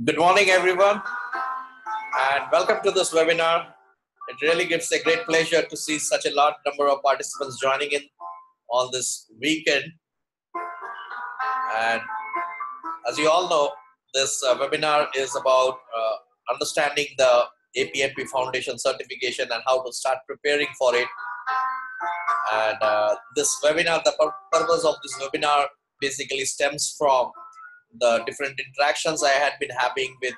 Good morning, everyone, and welcome to this webinar. It really gives a great pleasure to see such a large number of participants joining in on this weekend. And as you all know, this webinar is about understanding the APMP Foundation certification and how to start preparing for it. And this webinar, the purpose of this webinar basically stems from the different interactions I had been having with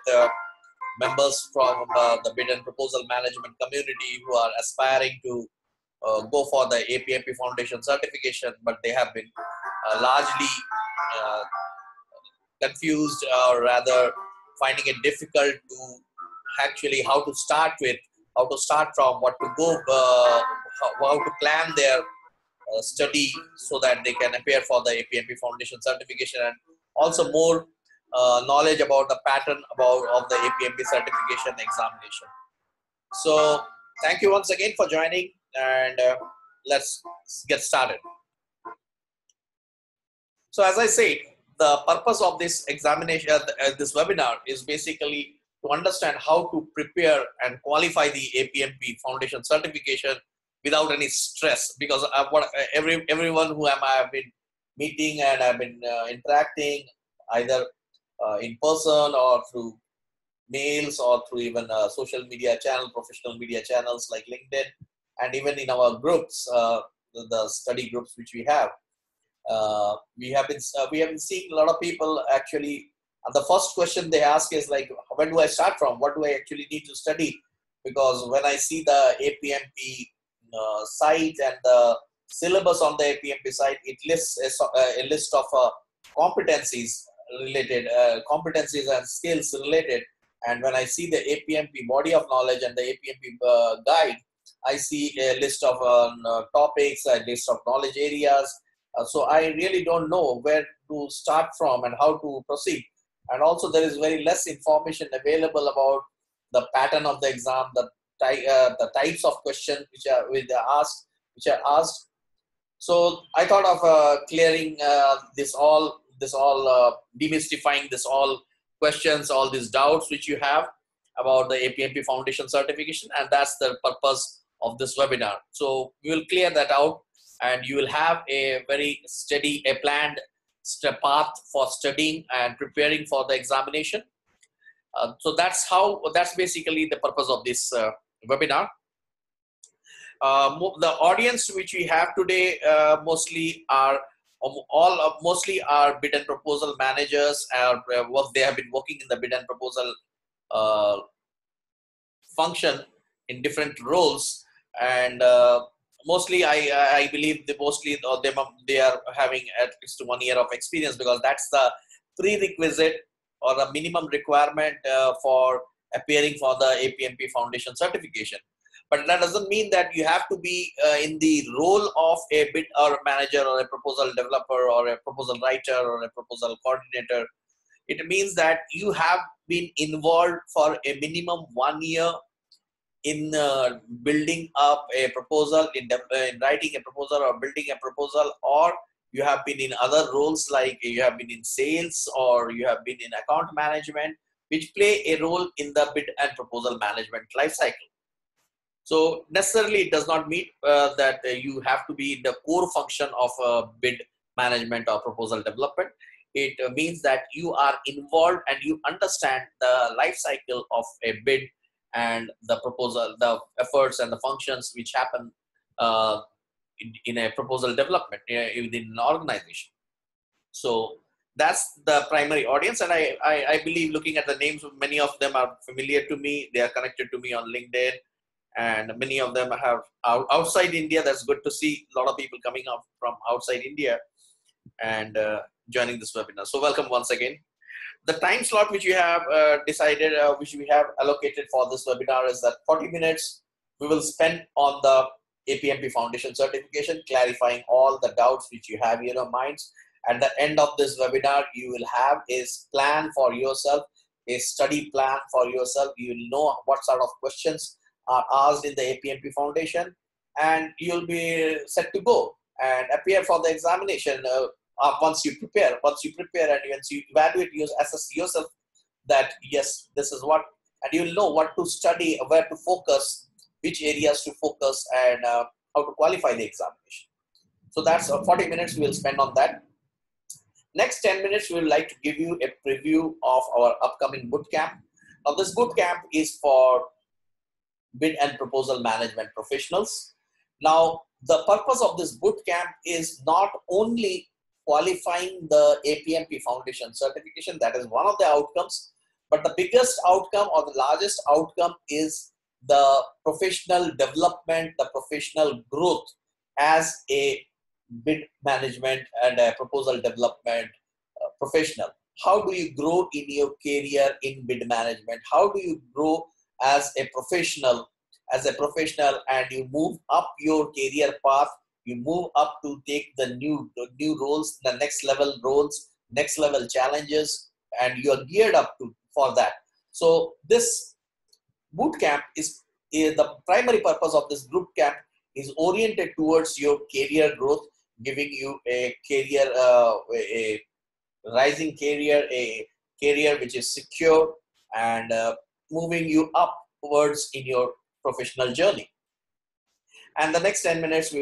members from the bid and proposal management community who are aspiring to go for the APMP Foundation certification, but they have been largely confused, or rather finding it difficult to actually how to start with, how to start from, what to go, how to plan their study so that they can appear for the APMP Foundation certification, and also more knowledge about the pattern of the APMP certification examination. So thank you once again for joining, and let's get started. So as I said, the purpose of this examination, this webinar, is basically to understand how to prepare and qualify the APMP Foundation certification without any stress, because everyone who I have been meeting and I've been interacting either in person or through mails or through even social media channel, professional media channels like LinkedIn, and even in our groups, the study groups which we have, we have been seeing a lot of people actually. And the first question they ask is like, when do I start from? What do I actually need to study? Because when I see the APMP site and the syllabus on the APMP site, it lists a list of competencies related, competencies and skills related. And when I see the APMP Body of Knowledge and the APMP guide, I see a list of topics, a list of knowledge areas. So I really don't know where to start from and how to proceed. And also there is very less information available about the pattern of the exam, the types of questions which are asked. So I thought of clearing this all demystifying this all questions, all these doubts which you have about the APMP Foundation certification, and that's the purpose of this webinar. So we will clear that out, and you will have a very steady, a planned path for studying and preparing for the examination. So that's basically the purpose of this webinar. The audience which we have today mostly are bid and proposal managers, they have been working in the bid and proposal function in different roles, and mostly I believe they are having at least 1 year of experience, because that's the prerequisite or the minimum requirement for appearing for the APMP Foundation certification. But that doesn't mean that you have to be in the role of a bid or manager or a proposal developer or a proposal writer or a proposal coordinator. It means that you have been involved for a minimum 1 year in building up a proposal, in writing a proposal or building a proposal, or you have been in other roles like you have been in sales or you have been in account management, which play a role in the bid and proposal management life cycle. So necessarily it does not mean that you have to be in the core function of a bid management or proposal development. It means that you are involved and you understand the life cycle of a bid and the proposal, the efforts and the functions which happen in a proposal development within an organization. So that's the primary audience. And I believe, looking at the names, many of them are familiar to me. They are connected to me on LinkedIn. And many of them have outside India. That's good to see a lot of people coming up from outside India and joining this webinar. So welcome once again. The time slot which we have decided, which we have allocated for this webinar is that 40 minutes we will spend on the APMP Foundation certification, clarifying all the doubts which you have in your minds. At the end of this webinar, you will have a plan for yourself, a study plan for yourself. You will know what sort of questions are asked in the APMP Foundation, and you'll be set to go and appear for the examination. Once you prepare and once you evaluate, assess yourself that yes, this is what, and you'll know what to study, where to focus, which areas to focus, and how to qualify the examination. So that's 40 minutes we will spend on that. Next 10 minutes, we would like to give you a preview of our upcoming bootcamp. Now, this bootcamp is for bid and proposal management professionals. Now, the purpose of this bootcamp is not only qualifying the APMP Foundation certification, that is one of the outcomes, but the biggest outcome or the largest outcome is the professional development, the professional growth as a bid management and a proposal development professional. How do you grow in your career in bid management? How do you grow as a professional, and you move up your career path? You move up to take the new roles, the next level roles, next level challenges, and you are geared up for that. So this bootcamp is the primary purpose of this bootcamp is oriented towards your career growth, giving you a career, a rising career, a career which is secure, and moving you upwards in your professional journey. And the next 10 minutes I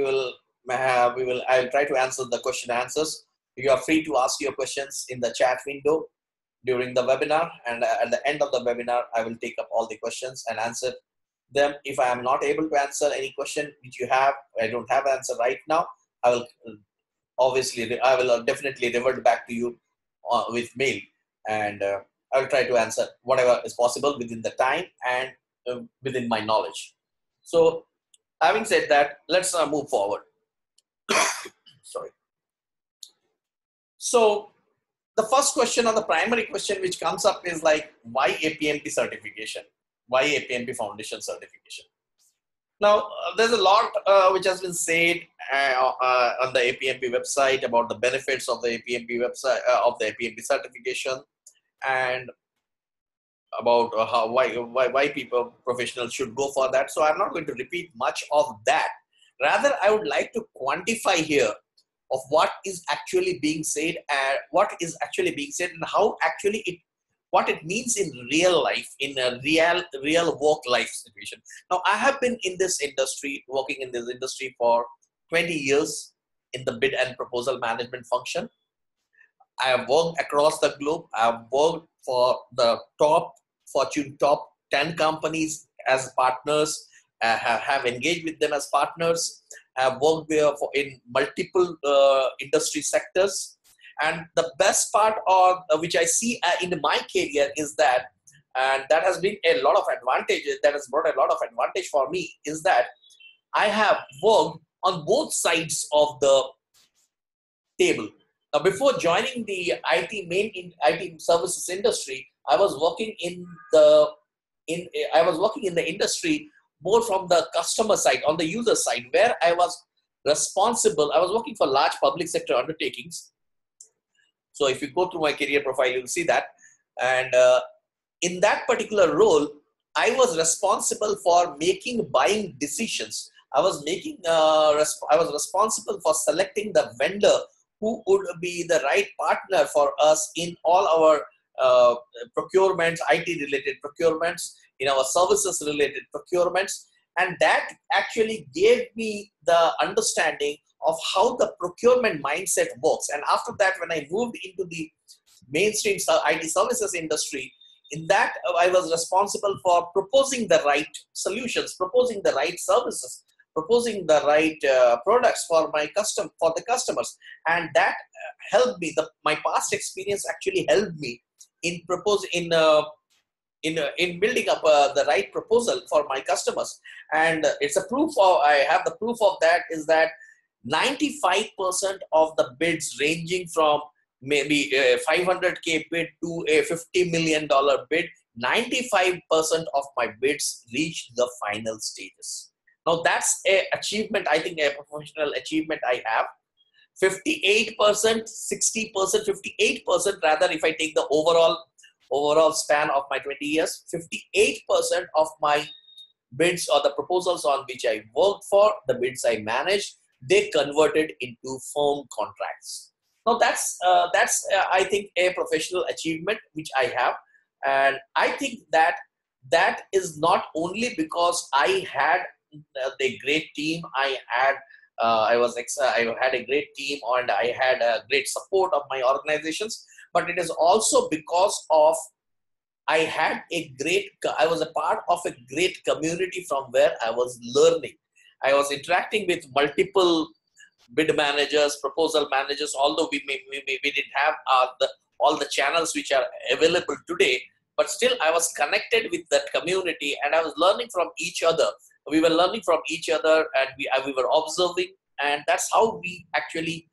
will try to answer the question answers. You are free to ask your questions in the chat window during the webinar, and at the end of the webinar I will take up all the questions and answer them. If I am not able to answer any question which you have, I don't have an answer right now, I will definitely revert back to you with mail, and I will try to answer whatever is possible within the time and within my knowledge. So having said that, let's move forward. Sorry. So the first question, or the primary question which comes up, is like, why APMP certification? Why APMP Foundation certification? Now, there's a lot which has been said on the APMP website about the benefits of the APMP website, of the APMP certification, and about why people, professionals, should go for that. So I'm not going to repeat much of that. Rather, I would like to quantify here of what is actually being said, and how actually what it means in real life, in a real work life situation. Now, I have been in this industry, working in this industry for 20 years in the bid and proposal management function. I have worked across the globe. I have worked for the Fortune top 10 companies as partners. I have engaged with them as partners. I have worked there in multiple industry sectors. And the best part which I see in my career is that, and that has been a lot of advantages, that has brought a lot of advantage for me, is that I have worked on both sides of the table. Now, before joining the IT services industry, I was working in the industry more from the customer side, on the user side, where I was working for large public sector undertakings. So if you go through my career profile, you'll see that. And in that particular role, I was responsible for making buying decisions. I was responsible for selecting the vendor who would be the right partner for us in all our procurements, IT-related procurements, in our services-related procurements. And that actually gave me the understanding of how the procurement mindset works. And after that, when I moved into the mainstream IT services industry, in that I was responsible for proposing the right solutions, proposing the right services, proposing the right products for the customers, and that helped me. My past experience actually helped me in in building up the right proposal for my customers. And it's a proof of, I have the proof of that, is that 95% of the bids ranging from maybe a 500K bid to a $50 million bid, 95% of my bids reached the final stages. Now that's a achievement, I think a professional achievement I have. 58%, 60%, 58% rather, if I take the overall span of my 20 years, 58% of my bids or the proposals on which I worked for, the bids I managed, they converted into firm contracts. Now that's I think a professional achievement which I have, and I think that is not only because I had the great team I had. I had a great team and I had a great support of my organizations, but it is also because of I was a part of a great community from where I was learning. I was interacting with multiple bid managers, proposal managers, although we didn't have all the channels which are available today, but still I was connected with that community and I was learning from each other. We were learning from each other and we were observing, and that's how we actually,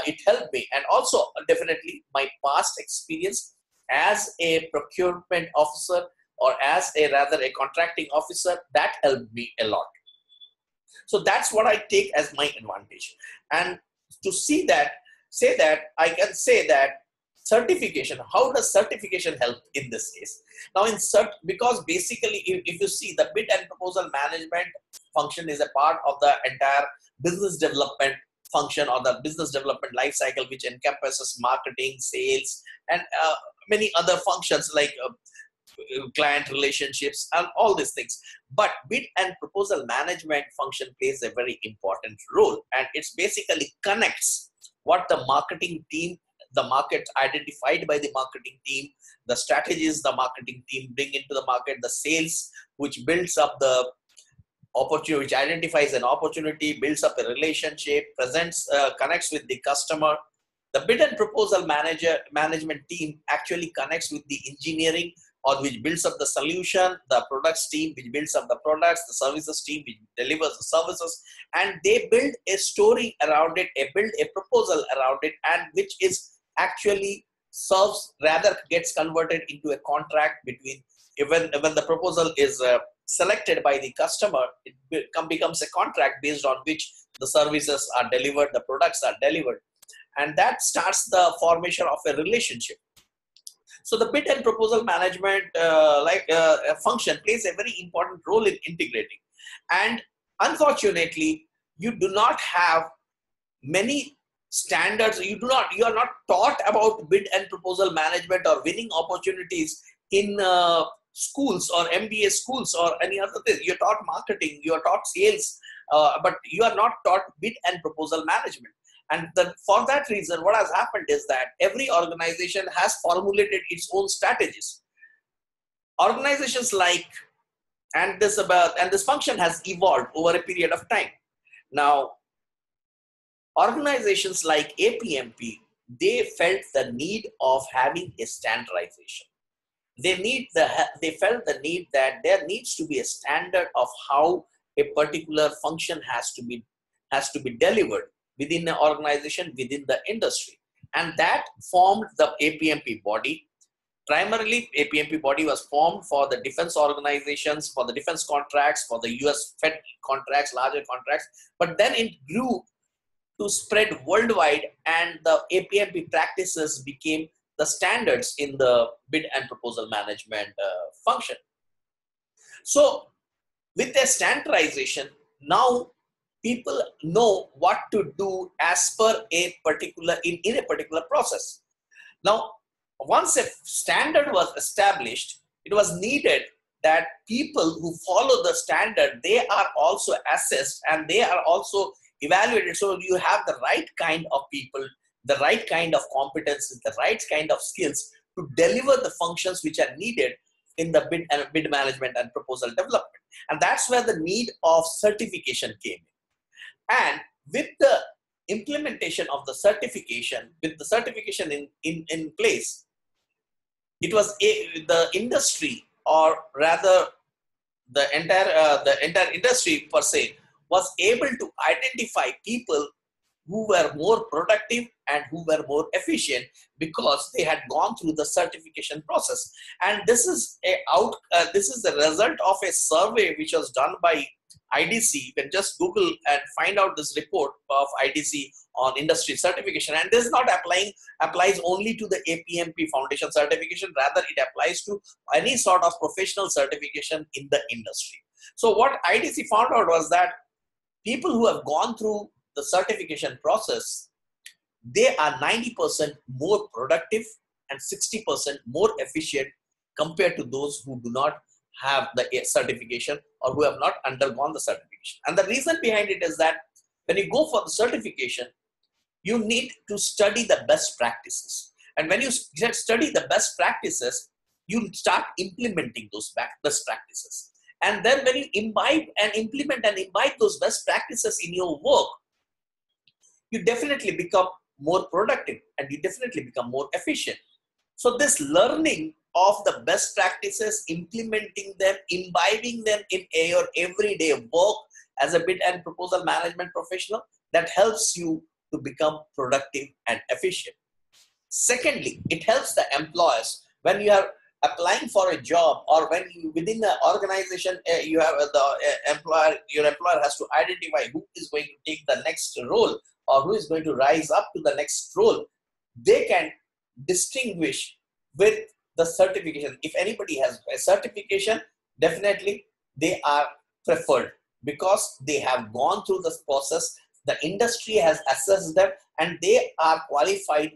it helped me. And also definitely my past experience as a procurement officer, or as a contracting officer, that helped me a lot. So that's what I take as my advantage. And to say that, I can say that certification, how does certification help in this case? Now because basically if you see, the bid and proposal management function is a part of the entire business development function or the business development life cycle, which encompasses marketing, sales, and many other functions like client relationships and all these things. But bid and proposal management function plays a very important role, and it's basically connects what the marketing team, the market identified by the marketing team, the strategies the marketing team bring into the market, the sales which builds up the opportunity, which identifies an opportunity, builds up a relationship, connects with the customer. The bid and proposal management team actually connects with the engineering, or which builds up the solution, the products team which builds up the products, the services team which delivers the services, and they build a story around it, build a proposal around it, and which is actually gets converted into a contract between, when the proposal is selected by the customer, it becomes a contract based on which the services are delivered, the products are delivered, and that starts the formation of a relationship. So the bid and proposal management function plays a very important role in integrating. And unfortunately, you do not have many standards. You are not taught about bid and proposal management or winning opportunities in schools or MBA schools or any other thing. You're taught marketing, you're taught sales, but you are not taught bid and proposal management. And for that reason, what has happened is that every organization has formulated its own strategies. Organizations and this function has evolved over a period of time. Now, organizations like APMP, they felt the need of having a standardization. They felt the need that there needs to be a standard of how a particular function has to be delivered within an organization, within the industry. And that formed the APMP body. Primarily, APMP body was formed for the defense organizations, for the defense contracts, for the US Fed contracts, larger contracts. But then it grew to spread worldwide, and the APMP practices became the standards in the bid and proposal management function. So with a standardization, now people know what to do as per a particular, in a particular process. Now, once a standard was established, it was needed that people who follow the standard, they are also assessed and they are also evaluated so you have the right kind of people, the right kind of competencies, the right kind of skills to deliver the functions which are needed in the bid management and proposal development. And that's where the need of certification came in. And with the implementation of the certification, with the certification in place, it was the industry, or rather the entire industry per se, was able to identify people who were more productive and who were more efficient because they had gone through the certification process. And this is this is the result of a survey which was done by IDC. You can just Google and find out this report of IDC on industry certification. And this is not applies only to the APMP Foundation certification. Rather, it applies to any sort of professional certification in the industry. So what IDC found out was that people who have gone through the certification process, they are 90% more productive and 60% more efficient compared to those who do not have the certification or who have not undergone the certification. And the reason behind it is that when you go for the certification, you need to study the best practices. And when you study the best practices, you start implementing those best practices. And then when you imbibe and implement and imbibe those best practices in your work, you definitely become more productive and you definitely become more efficient. So this learning of the best practices, implementing them, imbibing them in your everyday work as a bid and proposal management professional, that helps you to become productive and efficient. Secondly, it helps the employers when you are applying for a job, or when you within the organization you have your employer has to identify who is going to take the next role or who is going to rise up to the next role. They can distinguish with the certification. If anybody has a certification, definitely they are preferred because they have gone through this process. The industry has assessed them and they are qualified,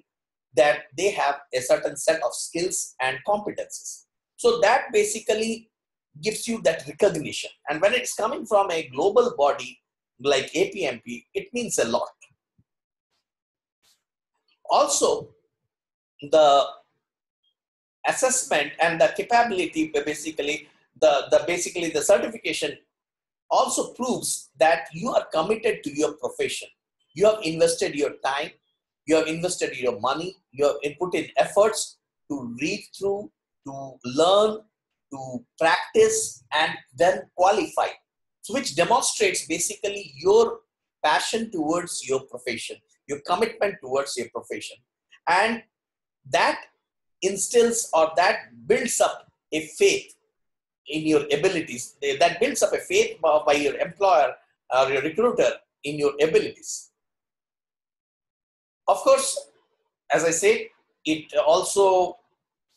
that they have a certain set of skills and competencies. So that basically gives you that recognition. And when it's coming from a global body like APMP, it means a lot. Also, the assessment and the capability, basically the certification also proves that you are committed to your profession. You have invested your time, you have invested your money, you have put in efforts to read through, to learn, to practice, and then qualify. So which demonstrates basically your passion towards your profession, your commitment towards your profession. And that instills, or that builds up a faith in your abilities, that builds up a faith by your employer or your recruiter in your abilities. Of course, as I said, it also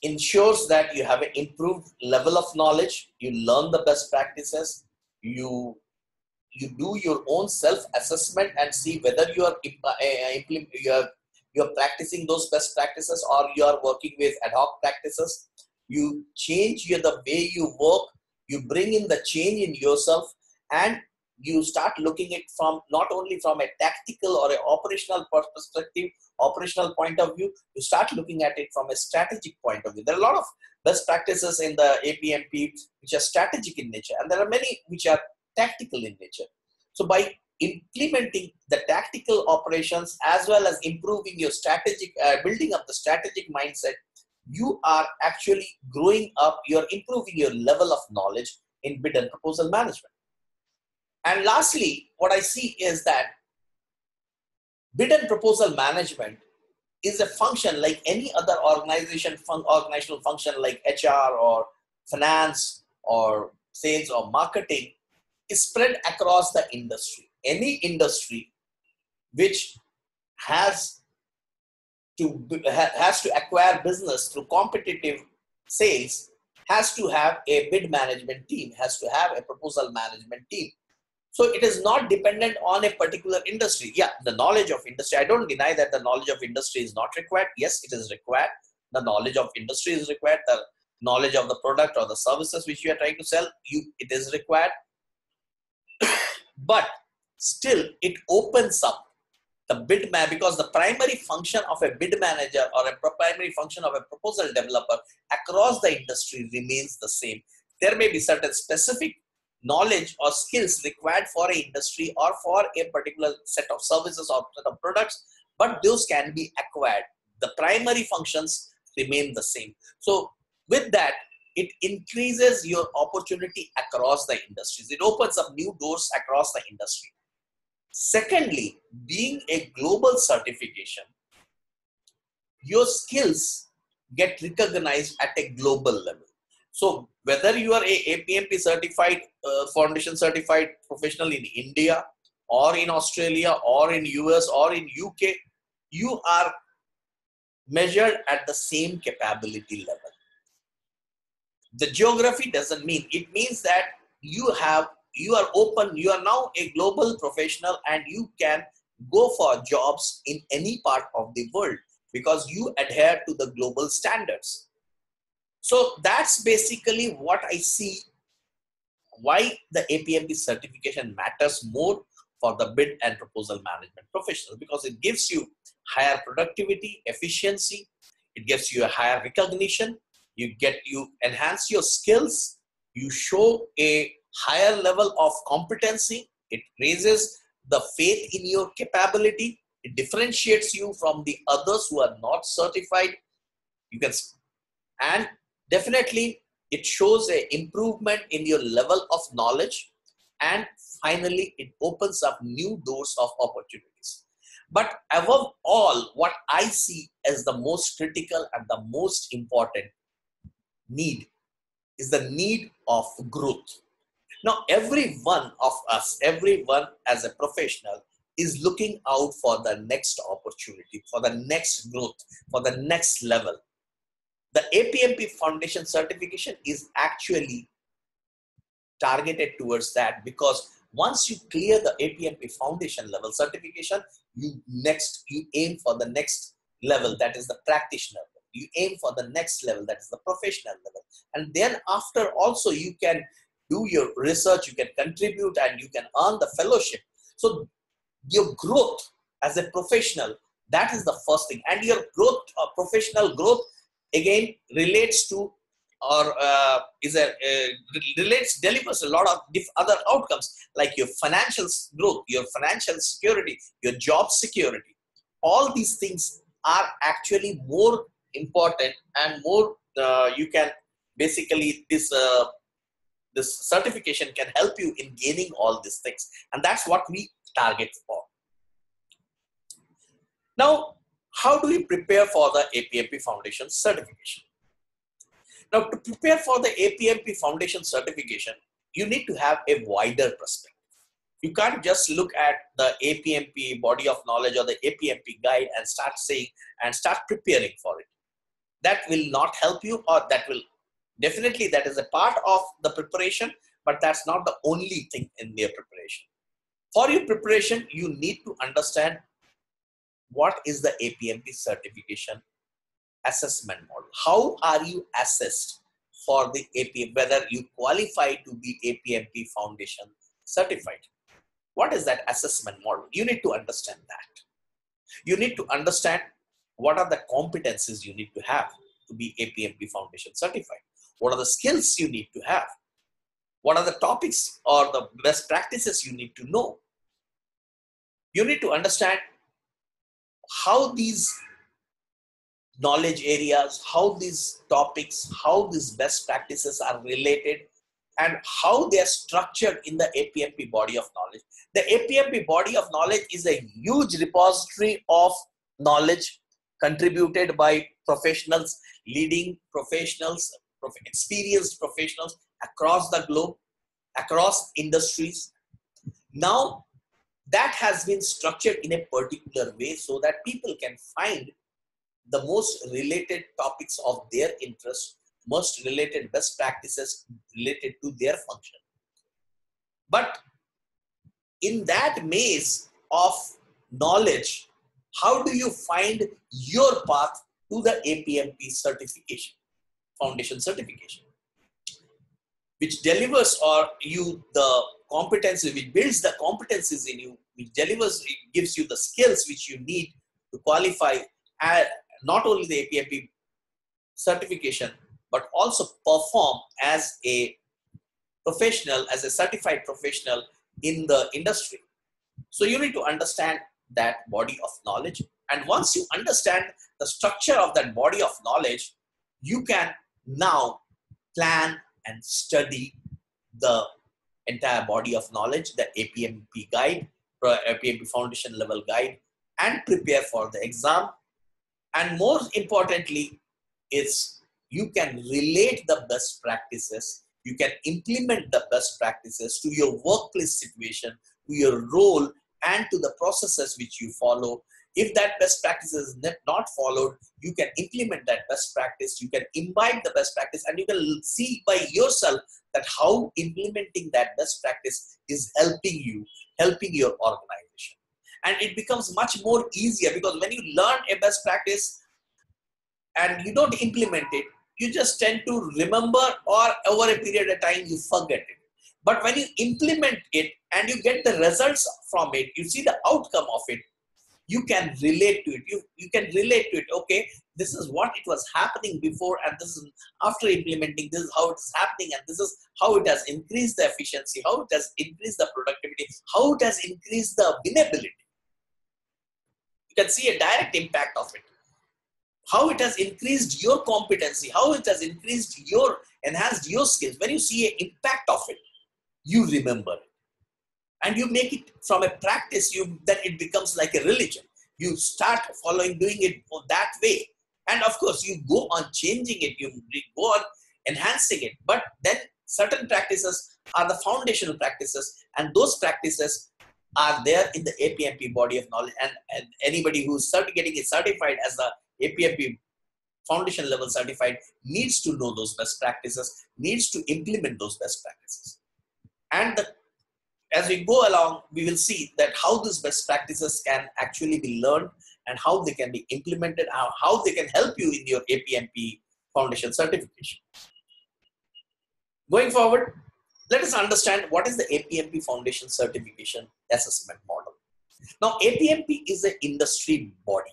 ensures that you have an improved level of knowledge, you learn the best practices, you do your own self-assessment and see whether you are practicing those best practices or you are working with ad hoc practices. You change the way you work, you bring in the change in yourself, and you start looking at from not only from a tactical or an operational perspective, operational point of view, you start looking at it from a strategic point of view. There are a lot of best practices in the APMP which are strategic in nature, and there are many which are tactical in nature. So by implementing the tactical operations as well as improving your strategic, building up the strategic mindset, you are actually growing up, you're improving your level of knowledge in bid and proposal management. And lastly, what I see is that bid and proposal management is a function like any other organizational function like HR or finance or sales or marketing, is spread across the industry. Any industry which has to acquire business through competitive sales has to have a bid management team, has to have a proposal management team. So it is not dependent on a particular industry. Yeah, the knowledge of industry, I don't deny that the knowledge of industry is not required. Yes, it is required. The knowledge of industry is required. The knowledge of the product or the services which you are trying to sell, it is required. But still it opens up the bid man, because the primary function of a bid manager or a primary function of a proposal developer across the industry remains the same. There may be certain specific knowledge or skills required for an industry or for a particular set of services or set of products, but those can be acquired. The primary functions remain the same. So with that, it increases your opportunity across the industries. It opens up new doors across the industry. Secondly, being a global certification, your skills get recognized at a global level. So whether you are a APMP certified, foundation certified professional in India or in Australia or in US or in UK, you are measured at the same capability level. The geography doesn't mean, it means that you are open, you are now a global professional and you can go for jobs in any part of the world because you adhere to the global standards. So that's basically what I see why the APMP certification matters more for the bid and proposal management professional, because it gives you higher productivity, efficiency, it gives you a higher recognition, you enhance your skills, you show a higher level of competency, it raises the faith in your capability, it differentiates you from the others who are not certified. And definitely it shows an improvement in your level of knowledge, and finally it opens up new doors of opportunities. But above all, what I see as the most critical and the most important need is the need of growth. Now, every one of us, everyone as a professional is looking out for the next opportunity, for the next growth, for the next level. The APMP Foundation certification is actually targeted towards that, because once you clear the APMP Foundation level certification, you aim for the next level, that is the practitioner level. You aim for the next level, that is the professional level. And then after also you can do your research, you can contribute and you can earn the fellowship. So your growth as a professional, that is the first thing. And your growth, professional growth, again relates to or delivers a lot of other outcomes, like your financial growth, your financial security, your job security. All these things are actually more important and more you can basically this certification can help you in gaining all these things, and that's what we target for. Now, how do we prepare for the APMP Foundation certification? Now, to prepare for the APMP Foundation certification, you need to have a wider perspective. You can't just look at the APMP Body of Knowledge or the APMP guide and start preparing for it. That will not help you, or that is a part of the preparation, but that's not the only thing in their preparation. For your preparation, you need to understand what is the APMP certification assessment model. How are you assessed for the APMP, whether you qualify to be APMP Foundation certified? What is that assessment model? You need to understand that. You need to understand what are the competencies you need to have to be APMP Foundation certified. What are the skills you need to have? What are the topics or the best practices you need to know? You need to understand how these knowledge areas, how these topics, how these best practices are related, and how they are structured in the APMP Body of Knowledge. The APMP Body of Knowledge is a huge repository of knowledge contributed by professionals, leading professionals, experienced professionals across the globe, across industries. Now, that has been structured in a particular way so that people can find the most related topics of their interest, most related best practices related to their function. But in that maze of knowledge, how do you find your path to the APMP certification, foundation certification? which delivers or you the competency, which builds the competencies in you, which delivers, it gives you the skills which you need to qualify at not only the APMP certification, but also perform as a professional, as a certified professional in the industry. So you need to understand that body of knowledge. And once you understand the structure of that body of knowledge, you can now plan and study the entire body of knowledge, the APMP guide, APMP Foundation Level guide, and prepare for the exam. And more importantly, is you can relate the best practices, you can implement the best practices to your workplace situation, to your role, and to the processes which you follow. If that best practice is not followed, you can implement that best practice, you can imbibe the best practice, and you can see by yourself that how implementing that best practice is helping you, helping your organization. And it becomes much more easier, because when you learn a best practice and you don't implement it, you just tend to remember, or over a period of time you forget it. But when you implement it and you get the results from it, you see the outcome of it, you can relate to it. You can relate to it. Okay, this is what it was happening before, and this is after implementing, this is how it is happening, and this is how it has increased the efficiency, how it has increased the productivity, how it has increased the winnability. You can see a direct impact of it. How it has increased your competency, how it has enhanced your skills. When you see an impact of it, you remember it. And you make it from a practice, then it becomes like a religion. You start following, doing it that way. And of course, you go on changing it, you go on enhancing it. But then certain practices are the foundational practices, and those practices are there in the APMP body of knowledge. And anybody who's getting it certified as the APMP Foundation Level certified needs to know those best practices, needs to implement those best practices. And as we go along, we will see that how these best practices can actually be learned and how they can be implemented, how they can help you in your APMP Foundation certification. Going forward, let us understand what is the APMP Foundation Certification Assessment Model. Now, APMP is an industry body.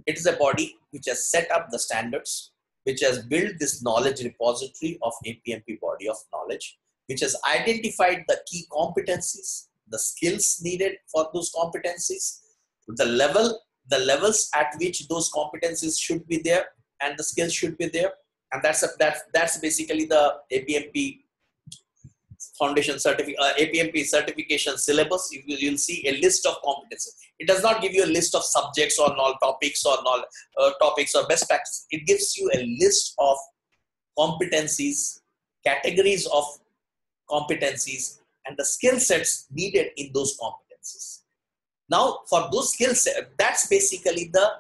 It is a body which has set up the standards, which has built this knowledge repository of APMP Body of Knowledge, which has identified the key competencies, the skills needed for those competencies, the levels at which those competencies should be there and the skills should be there. And that's basically the APMP Foundation APMP certification syllabus. You'll see a list of competencies. It does not give you a list of subjects or topics or topics or best practices. It gives you a list of competencies, categories of competencies, and the skill sets needed in those competencies. Now, for those skill sets, that's basically the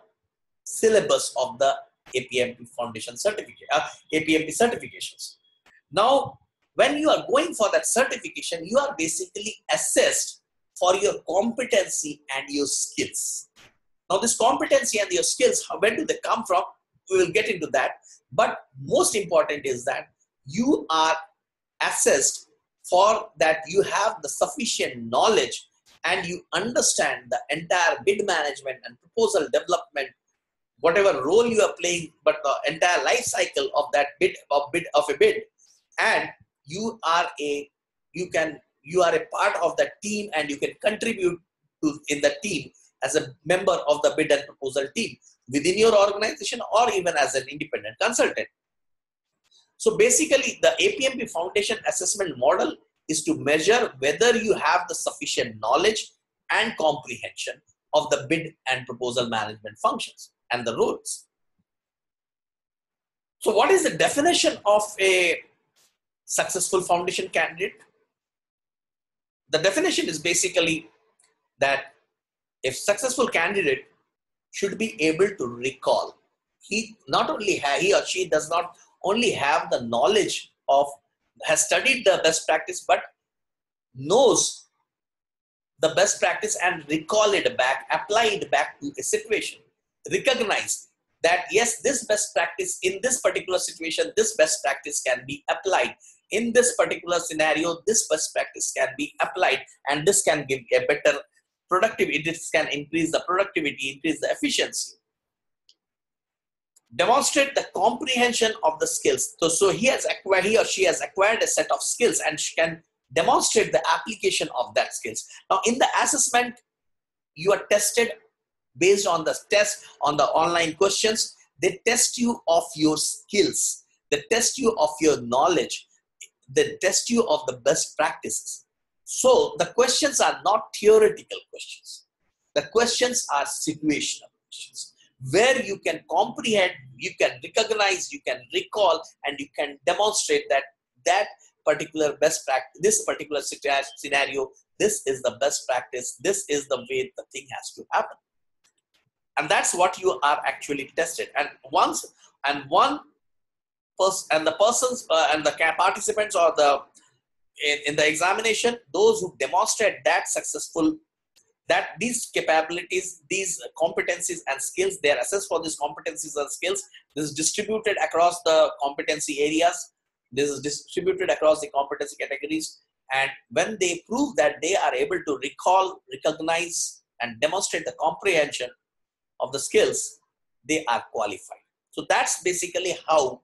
syllabus of the APMP Foundation certificate, APMP certifications. Now, when you are going for that certification, you are basically assessed for your competency and your skills. Now, this competency and your skills, where do they come from? We will get into that. But most important is that you are assessed for that you have the sufficient knowledge and you understand the entire bid management and proposal development, whatever role you are playing, but the entire life cycle of that bid of a bid. And you are a part of the team, and you can contribute in the team as a member of the bid and proposal team within your organization or even as an independent consultant. So basically, the APMP Foundation Assessment Model is to measure whether you have the sufficient knowledge and comprehension of the bid and proposal management functions and the roles. So what is the definition of a successful foundation candidate? The definition is basically that a successful candidate should be able to recall. He or she does not only have the knowledge of, has studied the best practice, but knows the best practice and recall it back, apply it back to a situation. Recognize that yes, this best practice in this particular situation, this best practice can be applied in this particular scenario, this best practice can be applied, and this can give a better productivity. This can increase the productivity, increase the efficiency. Demonstrate the comprehension of the skills. So he or she has acquired a set of skills, and she can demonstrate the application of that skills. Now, in the assessment, you are tested based on the test, on the online questions. They test you of your skills. They test you of your knowledge. They test you of the best practices. So the questions are not theoretical questions. The questions are situational questions, where you can comprehend, you can recognize, you can recall, and you can demonstrate that particular best practice, this particular scenario, this is the best practice, this is the way the thing has to happen. And that's what you are actually tested. And the persons and the participants or in the examination, those who demonstrate that these capabilities, these competencies and skills, they are assessed for these competencies and skills. This is distributed across the competency areas. This is distributed across the competency categories. And when they prove that they are able to recall, recognize, and demonstrate the comprehension of the skills, they are qualified. So that's basically how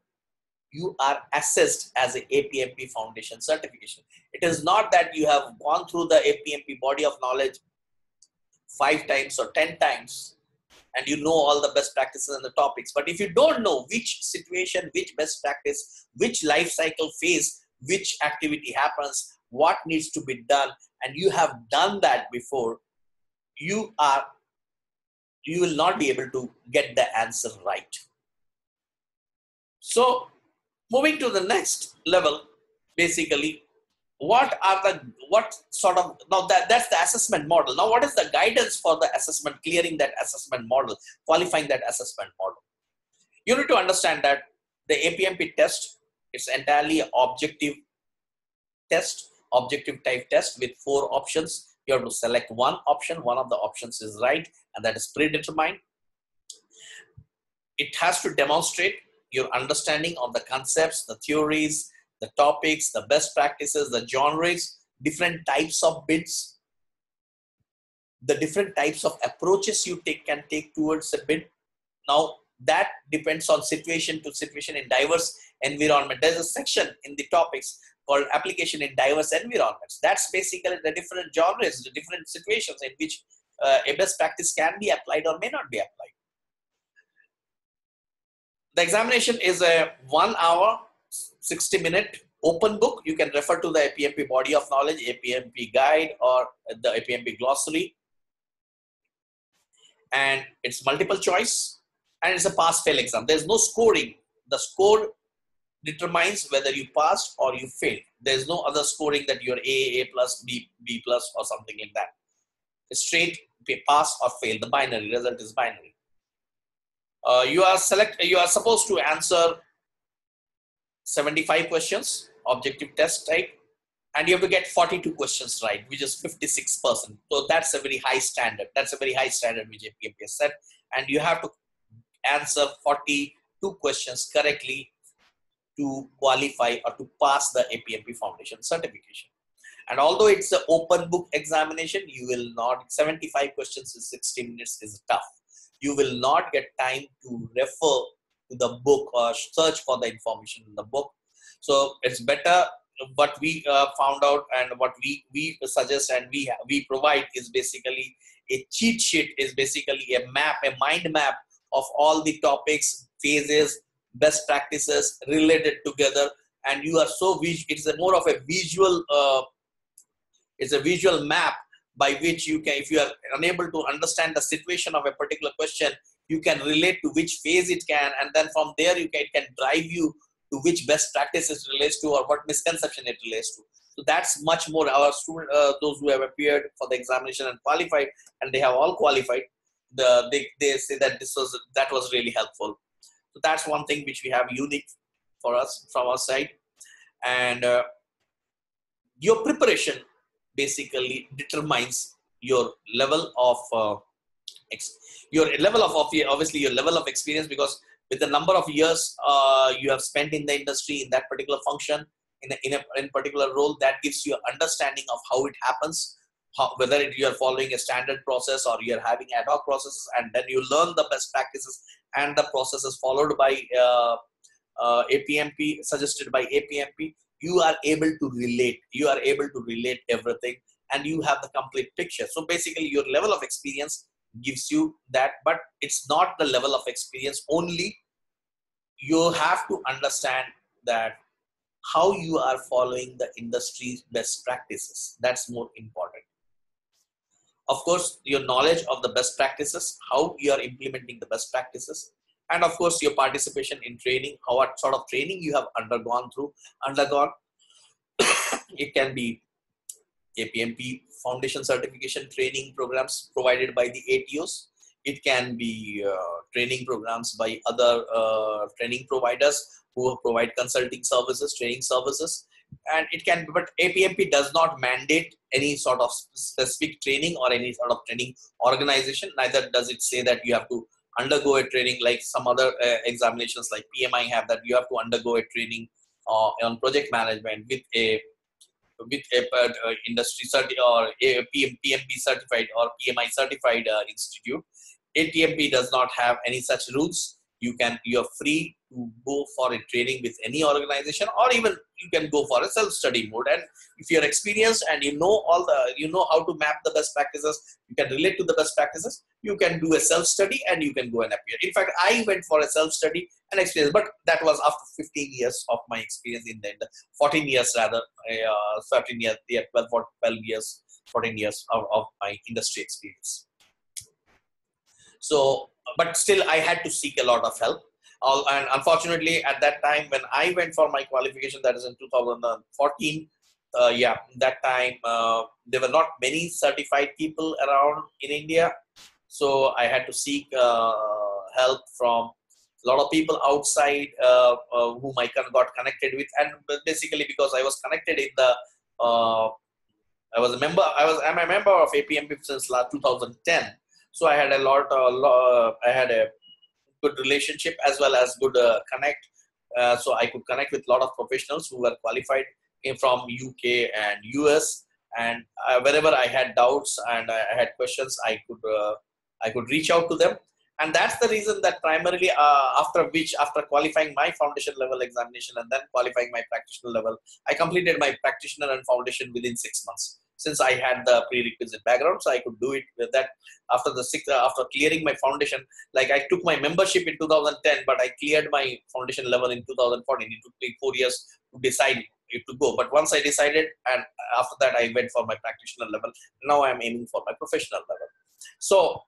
you are assessed as a APMP Foundation certification. It is not that you have gone through the APMP Body of Knowledge 5 times or 10 times and you know all the best practices and the topics. But if you don't know which situation, which best practice, which life cycle phase, which activity happens, what needs to be done, and you have done that before, you will not be able to get the answer right. So moving to the next level, basically, that's the assessment model. Now, what is the guidance for the assessment, clearing that assessment model, qualifying that assessment model? You need to understand that the APMP test is entirely an objective test, objective type test with 4 options. You have to select one option. One of the options is right, and that is predetermined. It has to demonstrate your understanding of the concepts, the theories, the topics, the best practices, the genres, different types of bids, the different types of approaches you can take towards a bid. Now, that depends on situation to situation in diverse environment. There's a section in the topics called application in diverse environments. That's basically the different genres, the different situations in which a best practice can be applied or may not be applied. The examination is a 1 hour, 60-minute open book. You can refer to the APMP Body of Knowledge, APMP Guide, or the APMP Glossary. And it's multiple choice, and it's a pass-fail exam. There's no scoring. The score determines whether you passed or you failed. There's no other scoring that you're A plus, B plus, or something like that. It's straight pass or fail. The binary result is binary. You are supposed to answer 75 questions, objective test type, and you have to get 42 questions right, which is 56%. So that's a very high standard. That's a very high standard which APMP has set, and you have to answer 42 questions correctly to qualify or to pass the APMP Foundation certification. And although it's an open book examination, you will not, 75 questions in 60 minutes is tough. You will not get time to refer to the book or search for the information in the book. So it's better. What we found out and what we suggest and we provide is basically a cheat sheet, is basically a map, a mind map of all the topics, phases, best practices related together. And you are so it's a more of a visual, it's a visual map by which you can, if you are unable to understand the situation of a particular question, you can relate to which phase it can, and then from there it can drive you to which best practices it relates to or what misconception it relates to. So that's much more our student, those who have appeared for the examination and qualified, and they have all qualified. They say that that was really helpful. So that's one thing which we have unique for us from our side. And your preparation basically determines your level of obviously your level of experience, because with the number of years you have spent in the industry in that particular function, in particular role, that gives you an understanding of how it happens, whether you are following a standard process or you are having ad hoc processes, and then you learn the best practices and the processes followed by APMP, suggested by APMP. You are able to relate. You are able to relate everything, and you have the complete picture. So basically, your level of experience gives you that, but it's not the level of experience only. You have to understand that how you are following the industry's best practices. That's more important. Of course, your knowledge of the best practices, how you are implementing the best practices, and of course, your participation in training, what sort of training you have undergone. It can be APMP Foundation certification training programs provided by the ATOs. It can be training programs by other training providers who provide consulting services, training services. And it can be, but APMP does not mandate any sort of specific training or any sort of training organization. Neither does it say that you have to undergo a training like some other examinations like PMI have, that you have to undergo a training on project management with a industry or a PMP certified or PMI certified institute. APMP does not have any such rules. You're free to go for a training with any organization, or even you can go for a self-study mode. And if you're experienced and you know how to map the best practices, you can relate to the best practices, you can do a self-study and you can go and appear. In fact, I went for a self-study and experience, but that was after 15 years of my experience in the 14 years rather, 13 years, 12 years, 14 years of my industry experience. So, but still I had to seek a lot of help. And unfortunately, at that time when I went for my qualification, that is in 2014, that time there were not many certified people around in India. So I had to seek help from a lot of people outside whom I got connected with. And basically because I was connected in the, I'm a member of APMP since 2010. So I had I had a good relationship as well as good connect. So I could connect with a lot of professionals who were qualified, came from UK and US, and wherever I had doubts and I had questions, I could reach out to them. And that's the reason that primarily after qualifying my foundation level examination and then qualifying my practitioner level, I completed my practitioner and foundation within 6 months. Since I had the prerequisite background, so I could do it with that. After clearing my foundation, like I took my membership in 2010, but I cleared my foundation level in 2014. It took me 4 years to decide if to go. But once I decided, and after that I went for my practitioner level. Now I'm aiming for my professional level. So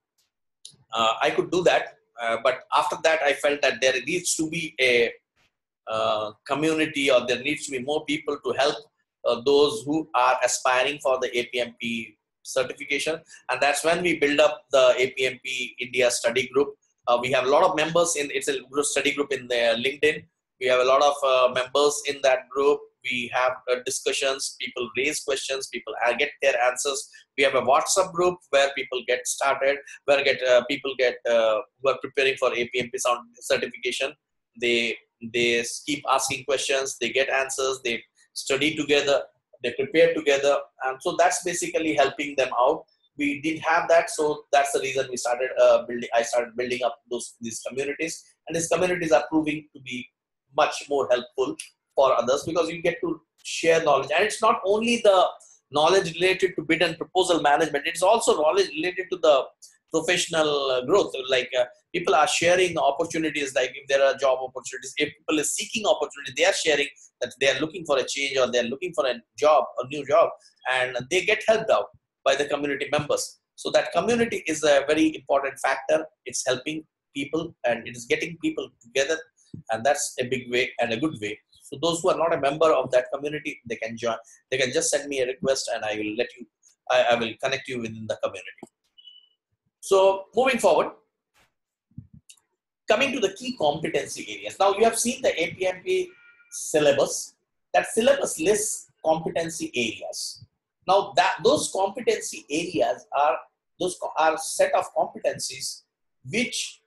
I could do that. But after that, I felt that there needs to be a community, or there needs to be more people to help those who are aspiring for the APMP certification. And that's when we build up the APMP India study group. We have a lot of members it's a study group in the LinkedIn. We have a lot of members in that group. We have discussions, people raise questions, people get their answers. We have a WhatsApp group where people get started, where people who are preparing for APMP certification. They keep asking questions, they get answers, they study together, they prepare together, and so that's basically helping them out. We didn't have that, so that's the reason we started I started building up these communities, and these communities are proving to be much more helpful for others, because you get to share knowledge. And it's not only the knowledge related to bid and proposal management, it's also knowledge related to the professional growth. Like people are sharing opportunities, like if there are job opportunities, if people are seeking opportunity, they are sharing that they are looking for a change or they are looking for a new job, and they get helped out by the community members. So that community is a very important factor. It's helping people and it is getting people together, and that's a big way and a good way. So those who are not a member of that community, they can join. They can just send me a request and I will I will connect you within the community. So moving forward, coming to the key competency areas. Now you have seen the APMP syllabus. That syllabus lists competency areas. Now those competency areas are set of competencies which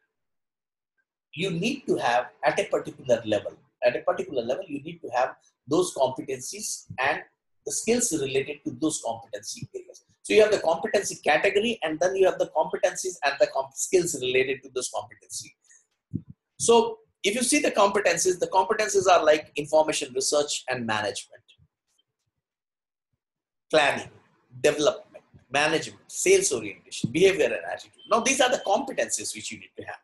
you need to have at a particular level. at a particular level, you need to have those competencies and the skills related to those competency areas. So you have the competency category, and then you have the competencies and the skills related to those competency. So if you see the competencies are like information research and management, planning, development, management, sales orientation, behavior and attitude. Now these are the competencies which you need to have.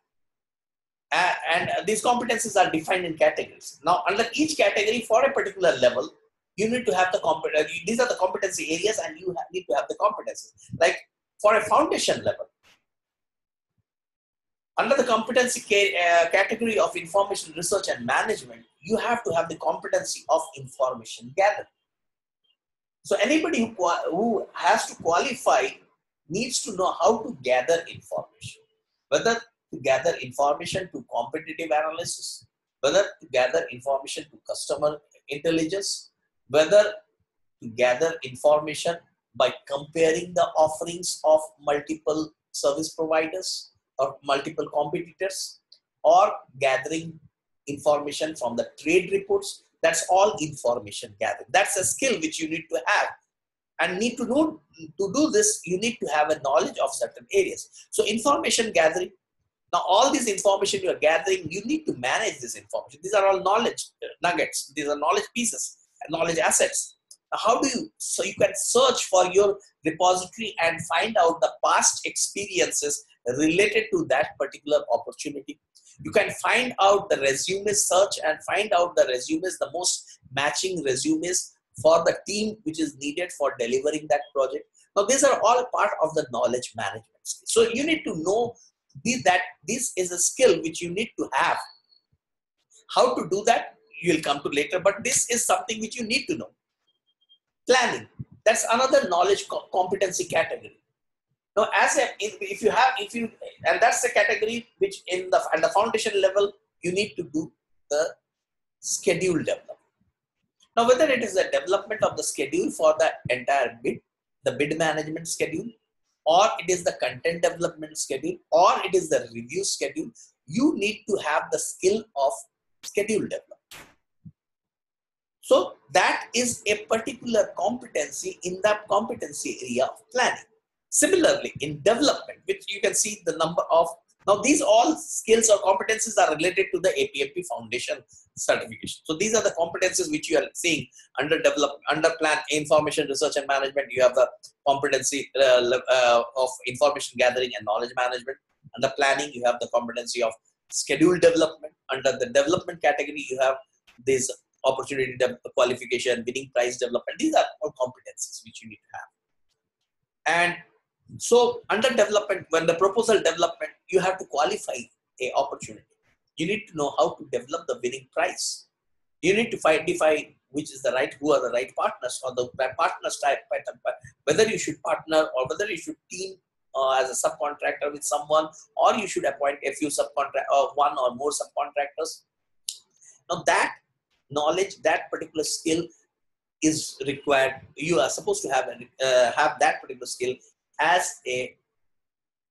And these competencies are defined in categories. Now, under each category for a particular level, you need to have the competency. These are the competency areas, and you need to have the competencies. Like for a foundation level, under the competency category of information research and management, you have to have the competency of information gathering. So anybody who has to qualify needs to know how to gather information, whether to gather information to competitive analysis, whether to gather information to customer intelligence, whether to gather information by comparing the offerings of multiple service providers or multiple competitors, or gathering information from the trade reports. That's all information gathering. That's a skill which you need to have. And need to know, to do this, you need to have a knowledge of certain areas. So information gathering. Now, all this information you are gathering, you need to manage this information. These are all knowledge nuggets. These are knowledge pieces, knowledge assets. Now, how do you, so you can search for your repository and find out the past experiences related to that particular opportunity. You can find out the resume search and find out the resumes, the most matching resumes for the team which is needed for delivering that project. Now, these are all part of the knowledge management. So you need to know that this is a skill which you need to have. How to do that, you will come to later, but this is something which you need to know. Planning, that's another knowledge competency category. Now, and that's the category which at the foundation level, you need to do the schedule development. Now, whether it is the development of the schedule for the entire bid, the bid management schedule, or it is the content development schedule, or it is the review schedule, you need to have the skill of schedule development. So that is a particular competency in the competency area of planning. Similarly, in development, which you can see the number of, now these all skills or competencies are related to the APMP Foundation certification. So these are the competencies which you are seeing under plan, information research and management. You have the competency of information gathering and knowledge management. Under planning, you have the competency of schedule development. Under the development category, you have this opportunity qualification, winning prize development. These are all competencies which you need to have. And so under development, when the proposal development, you have to qualify a opportunity. You need to know how to develop the winning prize. You need to define which is who are the right partners, or the partners type, whether you should partner or whether you should team as a subcontractor with someone, or you should appoint a few one or more subcontractors. Now that knowledge, that particular skill is required. You are supposed to have that particular skill as a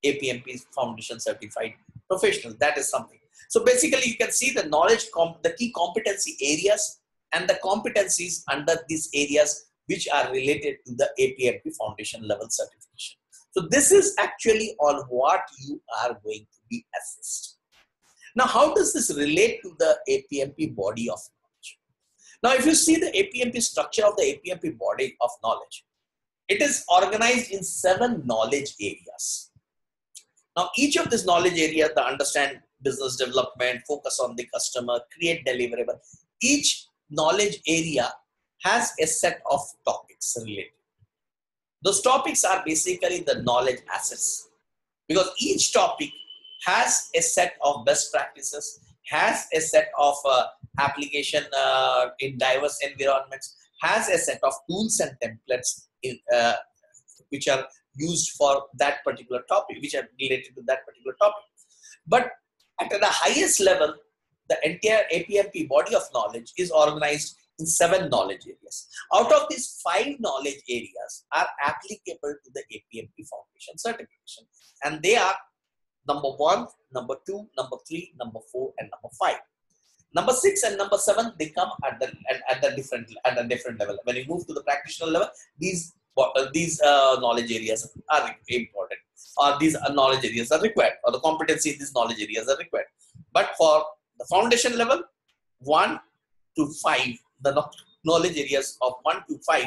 APMP Foundation certified professional. That is something. So basically, you can see the knowledge, the key competency areas and the competencies under these areas which are related to the APMP Foundation level certification. So this is actually on what you are going to be assessed. Now, how does this relate to the APMP body of knowledge? Now, if you see the APMP structure of the APMP body of knowledge, it is organized in 7 knowledge areas. Now, each of these knowledge areas, the understand business development, focus on the customer, create deliverable, each knowledge area has a set of topics related. Those topics are basically the knowledge assets, because each topic has a set of best practices, has a set of application in diverse environments, has a set of tools and templates which are used for that particular topic, which are related to that particular topic. But at the highest level, the entire APMP body of knowledge is organized in 7 knowledge areas. Out of these 5 knowledge areas are applicable to the APMP Foundation certification. And they are number 1, number 2, number 3, number 4, and number 5. Number 6 and number 7, they come at the different level. When you move to the practitioner level, these knowledge areas are important, or these knowledge areas are required, or the competency in these knowledge areas are required. But for the foundation level, 1 to 5, the knowledge areas of 1 to 5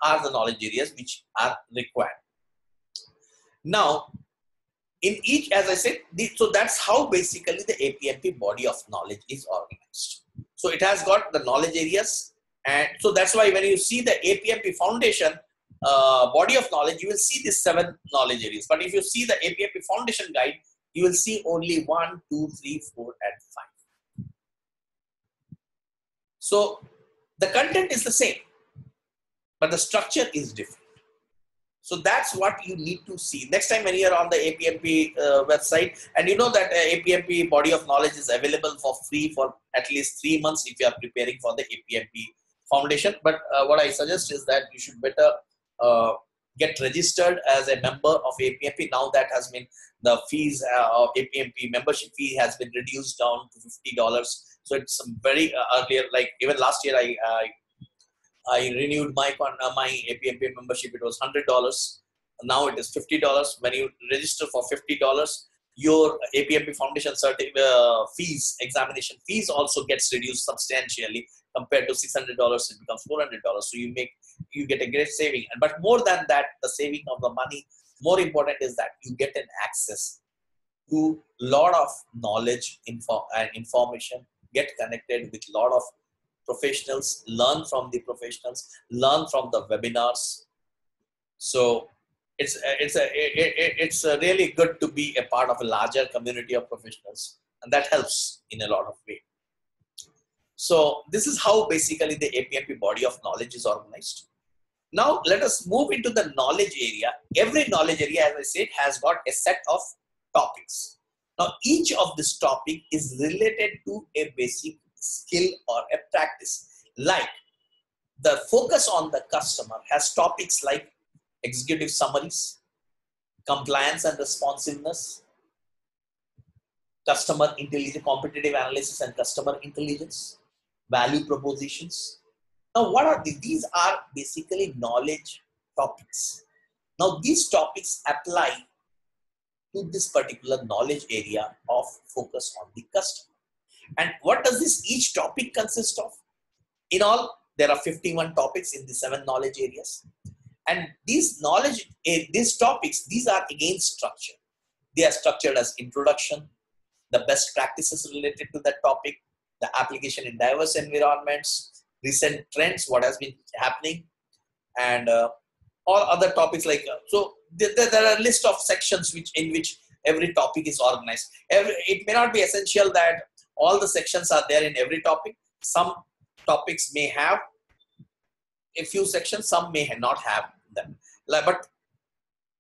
are the knowledge areas which are required. Now, in each, as I said, so that's how basically the APMP body of knowledge is organized. So it has got the knowledge areas, and so that's why when you see the APMP Foundation body of knowledge, you will see these 7 knowledge areas. But if you see the APMP Foundation guide, you will see only 1, 2, 3, 4, and 5. So the content is the same, but the structure is different. So that's what you need to see. Next time when you're on the APMP website, and you know that APMP body of knowledge is available for free for at least 3 months if you are preparing for the APMP Foundation. But what I suggest is that you should better get registered as a member of APMP. Now that has been, the fees of APMP membership fee has been reduced down to $50. So it's very earlier, like even last year I renewed my APMP membership. It was $100. Now it is $50. When you register for $50, your APMP Foundation fees, examination fees also gets reduced substantially. Compared to $600, it becomes $400. So you get a great saving. But more than that, the saving of the money, more important is that you get an access to a lot of knowledge and information, get connected with a lot of professionals, learn from the professionals, learn from the webinars. So it's really good to be a part of a larger community of professionals, and that helps in a lot of ways. So this is how basically the APMP body of knowledge is organized. Now let us move into the knowledge area. Every knowledge area, as I said, has got a set of topics. Now each of this topic is related to a basic skill or a practice. Like the focus on the customer has topics like executive summaries, compliance and responsiveness, customer intelligence, competitive analysis and customer intelligence, value propositions. Now what are these? These are basically knowledge topics. Now these topics apply to this particular knowledge area of focus on the customer. And what does this each topic consist of? In all, there are 51 topics in the 7 knowledge areas. And these topics, these are again structured. They are structured as introduction, the best practices related to that topic, the application in diverse environments, recent trends, what has been happening, and all other topics like, so there are a list of sections in which every topic is organized. It may not be essential that all the sections are there in every topic. Some topics may have a few sections, some may not have them. But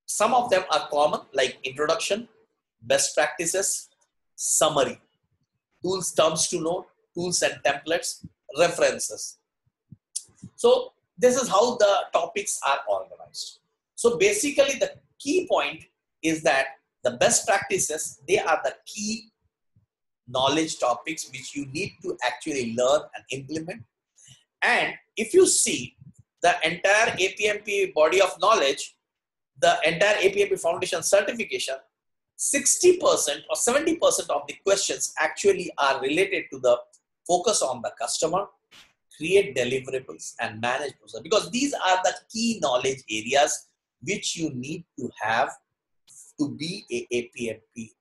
some of them are common, like introduction, best practices, summary, tools, terms to know, tools and templates, references. So this is how the topics are organized. So basically the key point is that the best practices, they are the key knowledge topics which you need to actually learn and implement. And if you see the entire APMP body of knowledge, the entire APMP Foundation certification, 60% or 70% of the questions actually are related to the focus on the customer, create deliverables, and manage process. Because these are the key knowledge areas which you need to have to be a APMP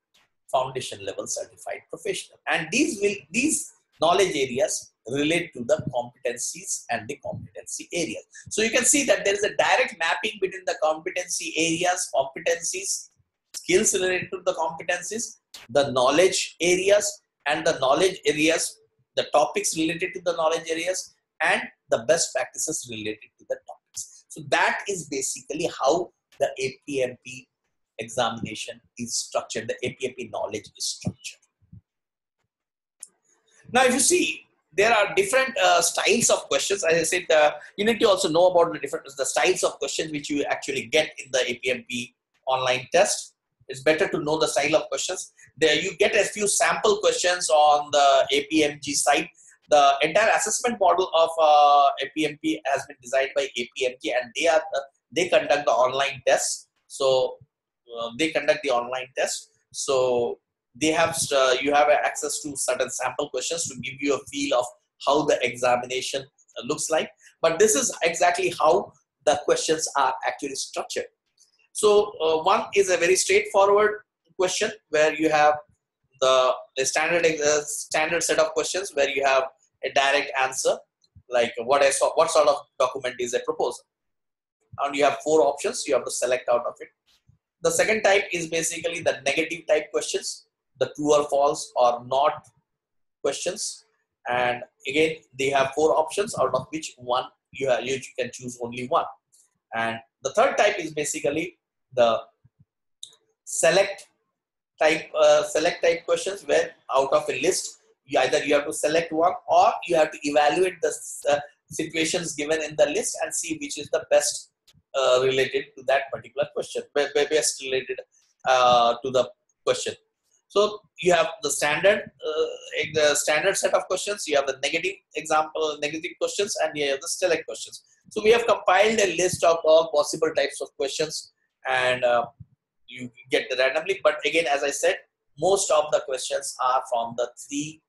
Foundation level certified professional. And these knowledge areas relate to the competencies and the competency areas. So you can see that there is a direct mapping between the competency areas, competencies, skills related to the competencies, the knowledge areas, and the knowledge areas, the topics related to the knowledge areas, and the best practices related to the topics. So that is basically how the APMP examination is structured, the APMP knowledge is structured. Now, if you see, there are different styles of questions. As I said, you need to also know about the styles of questions which you actually get in the APMP online test. It's better to know the style of questions. There you get a few sample questions on the APMG site. The entire assessment model of APMP has been designed by APMG, and they conduct the online tests. So they conduct the online test. So they have you have access to certain sample questions to give you a feel of how the examination looks like. But this is exactly how the questions are actually structured. So one is a very straightforward question where you have the standard set of questions where you have a direct answer, like what sort of document is a proposal, and you have 4 options. You have to select out of it. The second type is basically the negative type questions, the true or false or not questions, and again they have 4 options, out of which one you can choose only one. And the third type is basically the select type questions, where out of a list you have to select one, or you have to evaluate the situations given in the list and see which is the best related to that particular question, best related to the question. So you have the standard set of questions, you have the negative questions, and you have the select questions. So we have compiled a list of all possible types of questions, and you get randomly. But again, as I said, most of the questions are from the 3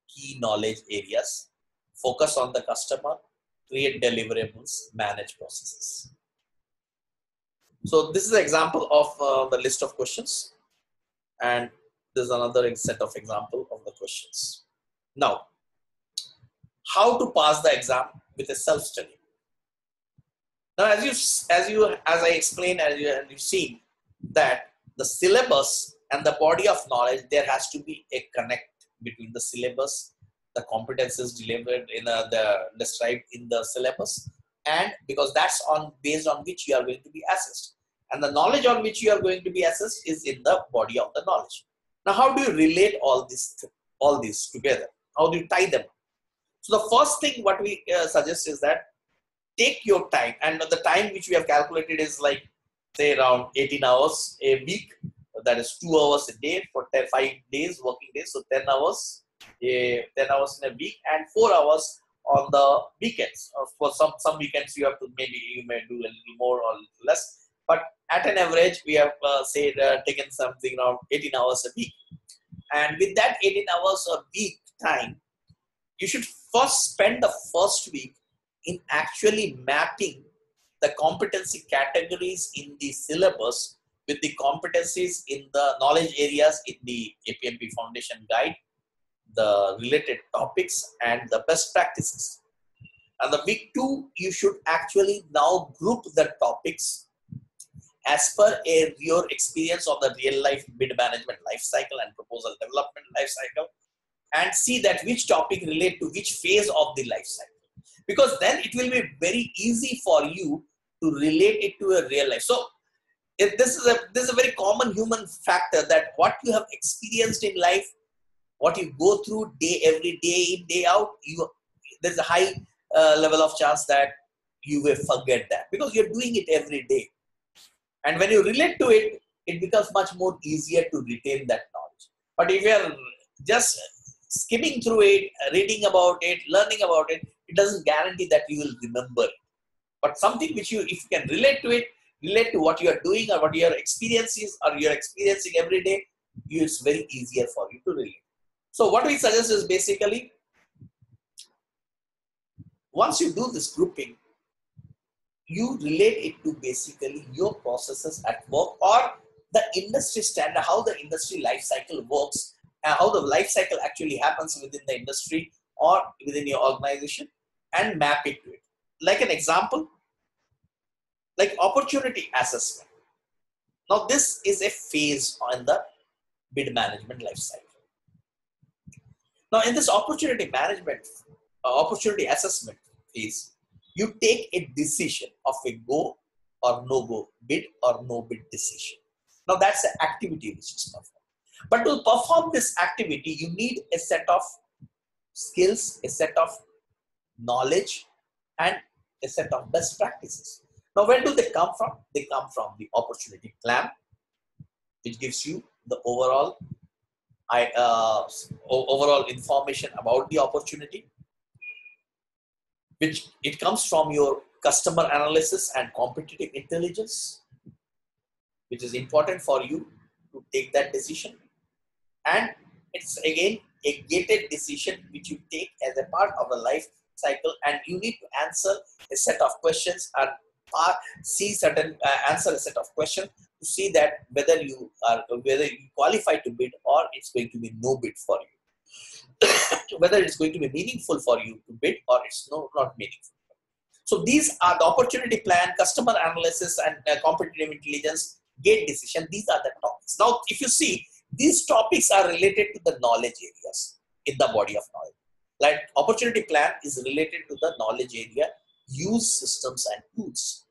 key knowledge areas: focus on the customer, create deliverables, manage processes. So this is an example of the list of questions, and this is another set of example of the questions. Now, how to pass the exam with a self-study? Now, as I explained, and you've seen that the syllabus and the body of knowledge, there has to be a connect between the syllabus, the competencies delivered described in the syllabus, and because that's based on which you are going to be assessed, and the knowledge on which you are going to be assessed is in the body of the knowledge. Now, how do you relate all these together? How do you tie them? So the first thing what we suggest is that take your time, and the time which we have calculated is like, say, around 18 hours a week. That is 2 hours a day for 5 days, working days. So 10 hours, 10 hours in a week, and 4 hours on the weekends. For some weekends you may do a little more or a little less. But at an average, we have taken something around 18 hours a week. And with that 18 hours a week time, you should first spend the first week in actually mapping the competency categories in the syllabus with the competencies in the knowledge areas in the APMP Foundation Guide, the related topics, and the best practices. And the week 2, you should actually now group the topics as per your experience of the real life bid management life cycle and proposal development life cycle, and see that which topic relate to which phase of the life cycle. Because then it will be very easy for you to relate it to a real life. So this is a very common human factor, that what you have experienced in life, what you go through every day in, day out, there's a high level of chance that you will forget that, because you're doing it every day. And when you relate to it, it becomes much more easier to retain that knowledge. But if you're just skimming through it, reading about it, learning about it, it doesn't guarantee that you will remember it. But something which if you can relate to it, relate to what you are doing or what your experiences or you're experiencing every day, it's very easier for you to relate. So what we suggest is basically, once you do this grouping, you relate it to basically your processes at work or the industry standard, how the industry life cycle works, and how the life cycle actually happens within the industry or within your organization, and map it to it. Like an example, like opportunity assessment. Now, this is a phase on the bid management life cycle. Now, in this opportunity assessment phase, you take a decision of a go or no go, bid or no bid decision. Now, that's the activity which is performed. But to perform this activity, you need a set of skills, a set of knowledge, and a set of best practices. Now, where do they come from? They come from the opportunity plan, which gives you the overall information about the opportunity, which it comes from your customer analysis and competitive intelligence, which is important for you to take that decision. And it's again a gated decision which you take as a part of the life cycle, and you need to answer a set of questions and answer a set of questions to see that whether you qualify to bid or it's going to be no bid for you, whether it's going to be meaningful for you to bid or it's not meaningful. So these are the opportunity plan, customer analysis, and competitive intelligence, gate decision. These are the topics. Now, if you see, these topics are related to the knowledge areas in the body of knowledge. Like opportunity plan is related to the knowledge area, use systems and tools.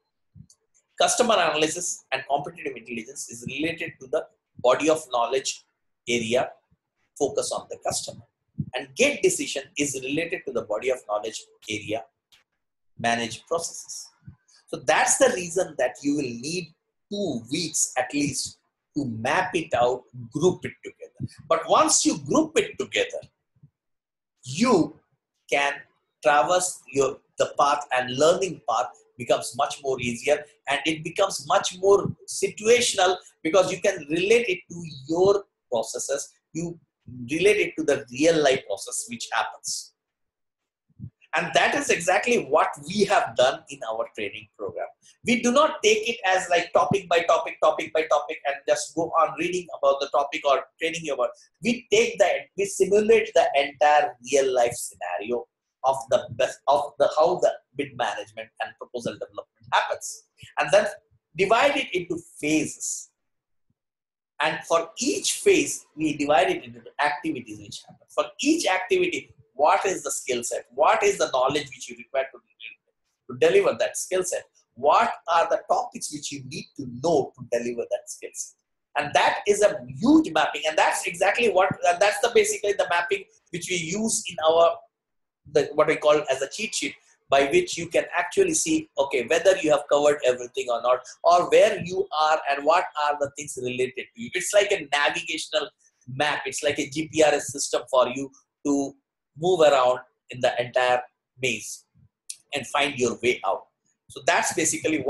Customer analysis and competitive intelligence is related to the body of knowledge area, focus on the customer. And gate decision is related to the body of knowledge area, manage processes. So that's the reason that you will need 2 weeks at least to map it out, group it together. But once you group it together, you can traverse the path, and learning path becomes much more easier, and it becomes much more situational because you can relate it to your processes. You relate it to the real life process which happens. And that is exactly what we have done in our training program. We do not take it as like topic by topic and just go on reading about the topic or training about. We simulate the entire real life scenario of how the bid management and proposal development happens. And then divide it into phases. And for each phase, we divide it into activities which happen. For each activity, what is the skill set? What is the knowledge which you require to deliver that skill set? What are the topics which you need to know to deliver that skill set? And that is a huge mapping. And that's exactly basically the mapping which we use in what we call as a cheat sheet, by which you can actually see, okay, whether you have covered everything or not, or where you are and what are the things related to you. It's like a navigational map. It's like a GPRS system for you to move around in the entire maze and find your way out. So that's basically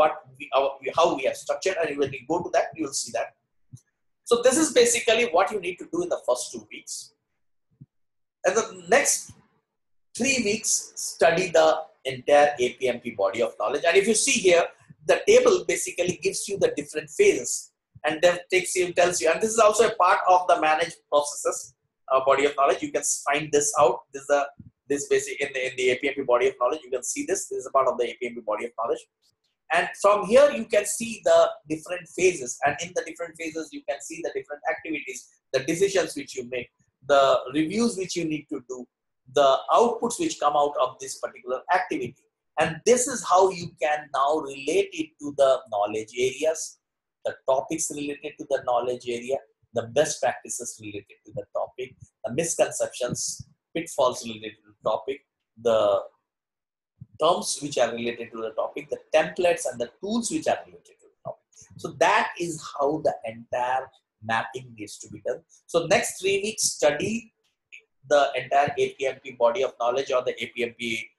how we have structured, and when we go to that, you will see that. So this is basically what you need to do in the first 2 weeks. And the next 3 weeks, study the entire APMP body of knowledge. And if you see here, the table basically gives you the different phases and then tells you, and this is also a part of the managed processes body of knowledge. You can find this out. This basic in the APMP body of knowledge. You can see this. This is a part of the APMP body of knowledge. And from here, you can see the different phases. And in the different phases, you can see the different activities, the decisions which you make, the reviews which you need to do, the outputs which come out of this particular activity. And this is how you can now relate it to the knowledge areas, the topics related to the knowledge area, the best practices related to the topic, the misconceptions, pitfalls related to the topic, the terms which are related to the topic, the templates and the tools which are related to the topic. So that is how the entire mapping needs to be done. So next 3 weeks, study the entire APMP body of knowledge or the APMP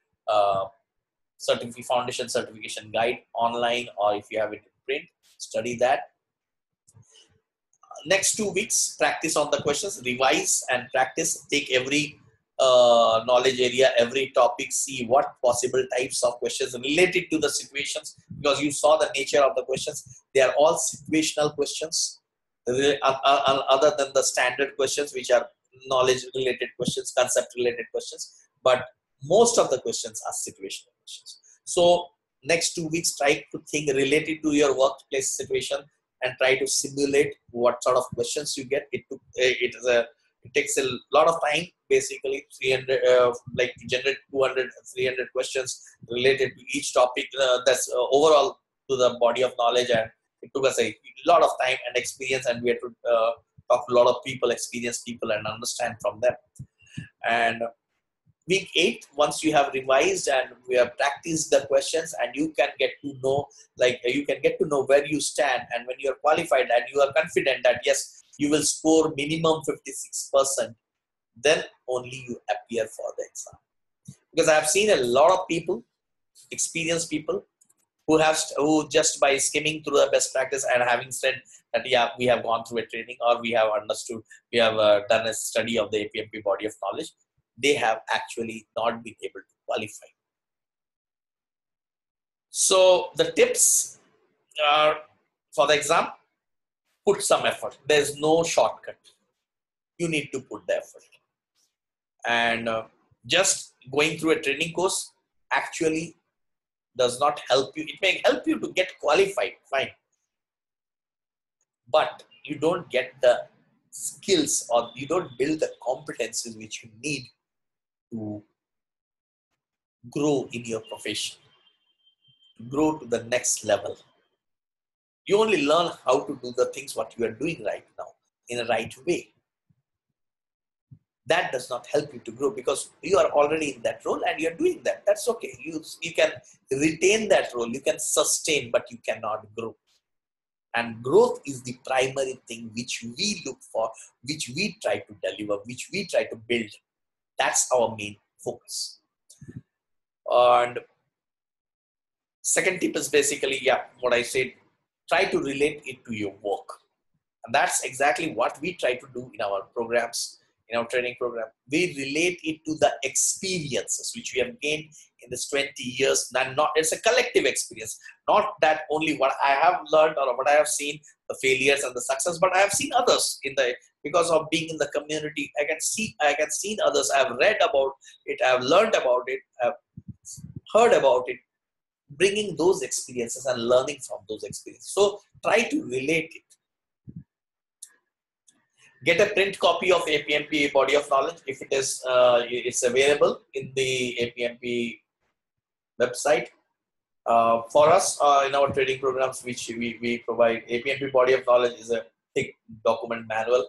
Foundation Certification Guide online, or if you have it in print, study that. Next 2 weeks, practice on the questions, revise and practice. Take every knowledge area, every topic, see what possible types of questions related to the situations, because you saw the nature of the questions. They are all situational questions, other than the standard questions, which are knowledge related questions, concept related questions, but most of the questions are situational questions. So next 2 weeks, try to think related to your workplace situation and try to simulate what sort of questions you get. It takes a lot of time, basically 300 like to generate 200 300 questions related to each topic, that's overall to the body of knowledge, and it took us a lot of time and experience, and we had to talk to a lot of people, experienced people, and understand from them. And week 8, once you have revised and we have practiced the questions, and you can get to know, where you stand, and when you are qualified and you are confident that yes, you will score minimum 56%, then only you appear for the exam. Because I have seen a lot of people, experienced people, who just by skimming through the best practice and having said that yeah, we have gone through a training, or we have understood, we have done a study of the APMP body of knowledge, they have actually not been able to qualify. So the tips are for the exam: put some effort. There's no shortcut. You need to put the effort. And just going through a training course actually does not help you. It may help you to get qualified, fine, but you don't get the skills, or you don't build the competencies which you need to grow in your profession, to grow to the next level. You only learn how to do the things what you are doing right now in a right way. That does not help you to grow, because you are already in that role and you're doing that. That's okay. You can retain that role, you can sustain, but you cannot grow. And growth is the primary thing which we look for, which we try to deliver, which we try to build. That's our main focus. And second tip is basically, yeah, what I said, try to relate it to your work. And that's exactly what we try to do in our programs, in our training program. We relate it to the experiences which we have gained in this 20 years. It's a collective experience, not that only what I have learned or what I have seen, the failures and the success, but I have seen others because of being in the community. I can see others. I have read about it. I have learned about it. I have heard about it, bringing those experiences and learning from those experiences. So try to relate it. Get a print copy of APMP Body of Knowledge if it is it's available in the APMP website. For us, in our training programs, which we provide, APMP Body of Knowledge is a thick document manual.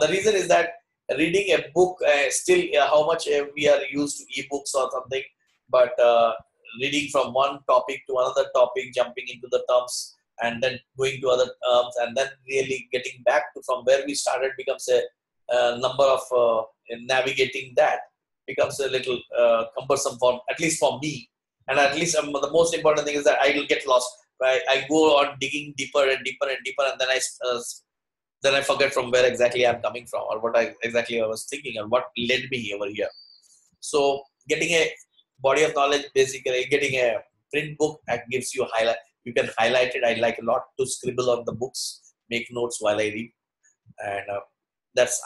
The reason is that reading a book, still how much we are used to ebooks or something, but reading from one topic to another topic, jumping into the terms, and then going to other terms, and then really getting back to from where we started becomes a number of navigating that becomes a little cumbersome at least for me. And at least the most important thing is that I will get lost. Right? I go on digging deeper and deeper and deeper, and then I forget from where exactly I'm coming from, or what exactly I was thinking, and what led me over here. So getting a body of knowledge, basically getting a print book that gives you a highlight. You can highlight it. I like a lot to scribble on the books, make notes while I read, and that's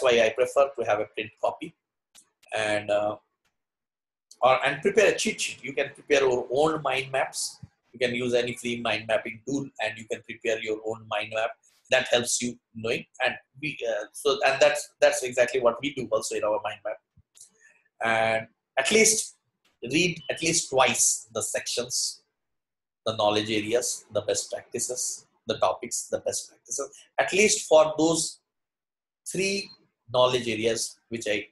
why I prefer to have a print copy. And prepare a cheat sheet. You can prepare your own mind maps. You can use any free mind mapping tool, and you can prepare your own mind map. That helps you knowing, and that's exactly what we do also in our mind map. And at least read at least twice the sections, the knowledge areas, the best practices, the topics, the best practices, at least for those 3 knowledge areas which I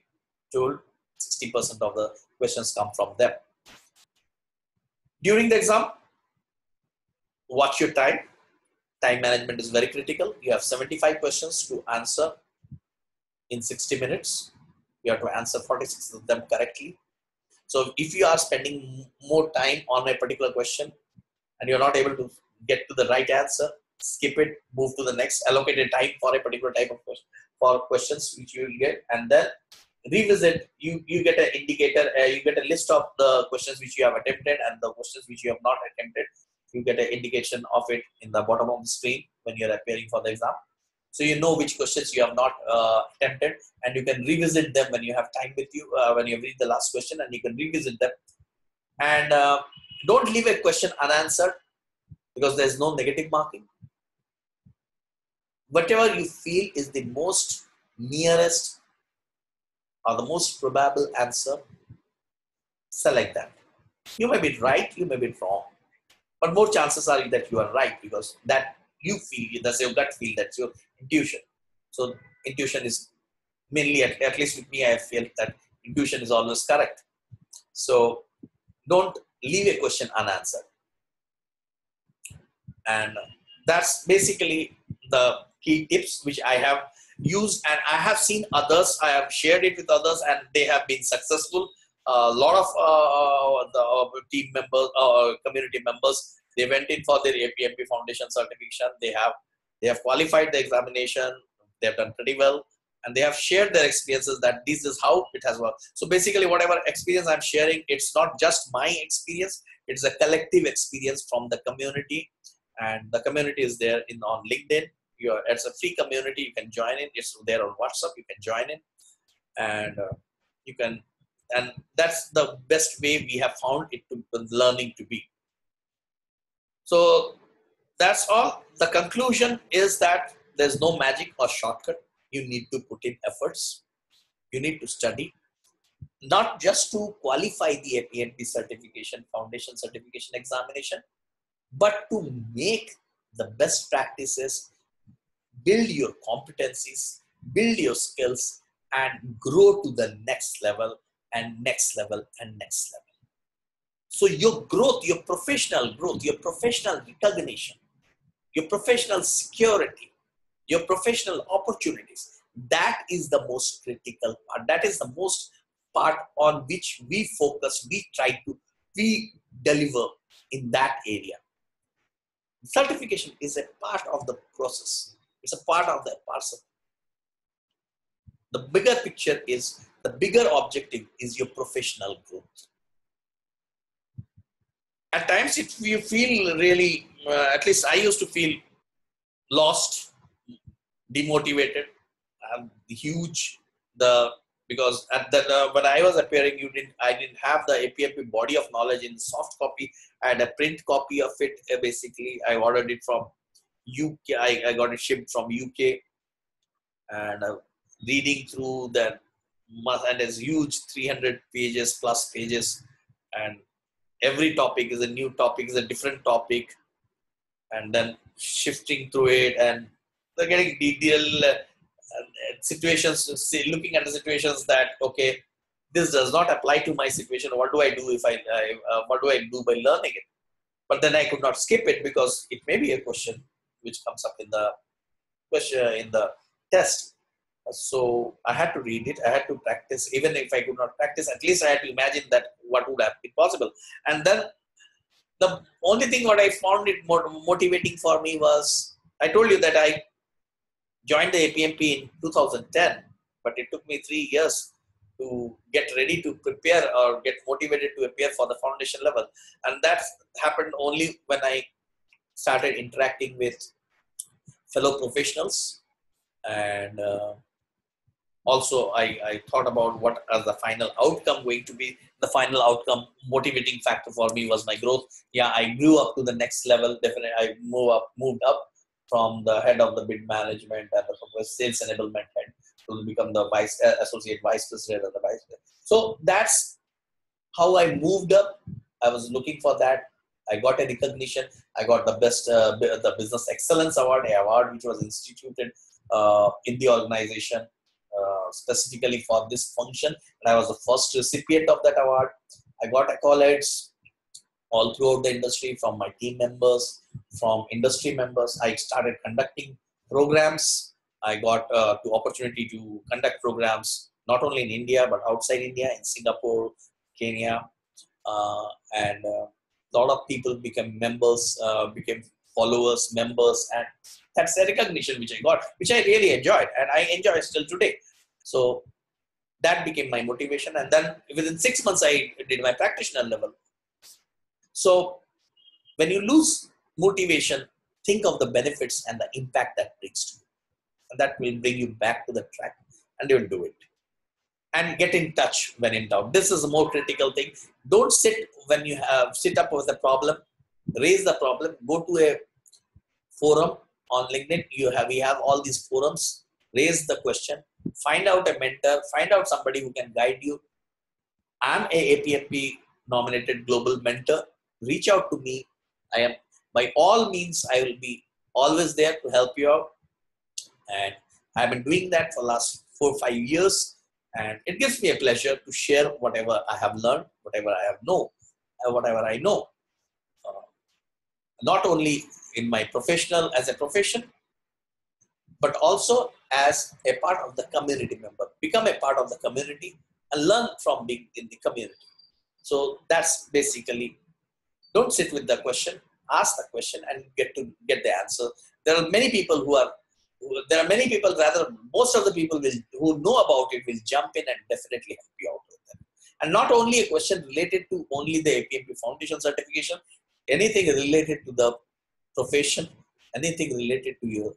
told. 60% of the questions come from them. During the exam, watch your time. Time management is very critical. You have 75 questions to answer in 60 minutes. You have to answer 46 of them correctly. So if you are spending more time on a particular question and you're not able to get to the right answer, skip it, move to the next, allocate a time for a particular type of question, for questions which you will get, and then revisit. You get an indicator, you get a list of the questions which you have attempted and the questions which you have not attempted. You get an indication of it in the bottom of the screen when you're appearing for the exam. So you know which questions you have not attempted, and you can revisit them when you have time with you, when you read the last question, and you can revisit them. And don't leave a question unanswered, because there's no negative marking. Whatever you feel is the most nearest or the most probable answer, select that. You may be right, you may be wrong, but more chances are that you are right, because that you feel, that's your gut feel, that's your intuition. So intuition is mainly, at least with me, I feel that intuition is always correct. So don't leave a question unanswered. And that's basically the key tips which I have used, and I have seen others, I have shared it with others, and they have been successful. A lot of the team members, community members, they went in for their APMP Foundation certification. They have qualified the examination. They have done pretty well, and they have shared their experiences that this is how it has worked. So basically, whatever experience I'm sharing, it's not just my experience; it's a collective experience from the community, and the community is there on LinkedIn. It's a free community. You can join in. It's there on WhatsApp. You can join in, and you can. And that's the best way we have found it to learning to be. So that's all. The conclusion is that there's no magic or shortcut. You need to put in efforts. You need to study, not just to qualify the APMP certification, foundation certification examination, but to make the best practices, build your competencies, build your skills, and grow to the next level and next level and next level. So your growth, your professional growth, your professional recognition, your professional security, your professional opportunities, that is the most critical part. That is the most part on which we focus, we deliver in that area. Certification is a part of the process. It's a part of the parcel. The bigger picture is, the bigger objective is your professional growth. At times, if you feel really, at least I used to feel lost, demotivated, because at that when I was appearing, I didn't have the APMP Body of Knowledge in soft copy. I had a print copy of it. Basically, I ordered it from UK. I got it shipped from UK, and reading through that, and it's huge, 300 pages plus pages, and every topic is a new topic, is a different topic, and then shifting through it and getting detailed situations, looking at the situations that, okay, this does not apply to my situation. What do I do if what do I do by learning it? But then I could not skip it because it may be a question which comes up in the question in the test. So I had to read it. I had to practice. Even if I could not practice, at least I had to imagine that what would have been possible. And then the only thing what I found it motivating for me was, I told you that I joined the APMP in 2010, but it took me 3 years to get ready to prepare or get motivated to appear for the foundation level. And that happened only when I started interacting with fellow professionals. And also I thought about what is the final outcome going to be. The final outcome motivating factor for me was my growth. Yeah, I grew up to the next level. Definitely I moved up from the head of the bid management and the sales enablement head to become the associate vice president of the vice president. So that's how I moved up. I was looking for that. I got a recognition. I got the best, the Business Excellence Award, an award which was instituted in the organization specifically for this function. And I was the first recipient of that award. I got accolades all throughout the industry from my team members, from industry members. I started conducting programs. I got the opportunity to conduct programs not only in India but outside India, in Singapore, Kenya, and a lot of people became members, became followers, members, and that's the recognition which I got, which I really enjoyed, and I enjoy still today. So that became my motivation, and then within 6 months I did my practitioner level. So when you lose motivation, think of the benefits and the impact that brings to you, and that will bring you back to the track, and you'll do it. And get in touch when in doubt. This is a more critical thing. Don't sit when you sit up with a problem, raise the problem, go to a forum on LinkedIn. We have all these forums. Raise the question, find out a mentor, find out somebody who can guide you. I'm a APMP nominated global mentor. Reach out to me. I am, by all means, I will be always there to help you out. And I've been doing that for the last 4 or 5 years. And it gives me a pleasure to share whatever I have learned, whatever I have known, whatever I know, not only in my professional as a profession, but also as a part of the community member. Become a part of the community and learn from being in the community. So that's basically, don't sit with the question, ask the question and get the answer. There are many people rather, most of the people who know about it will jump in and definitely help you out with that. And not only a question related to only the APMP Foundation certification, anything related to the profession, anything related to your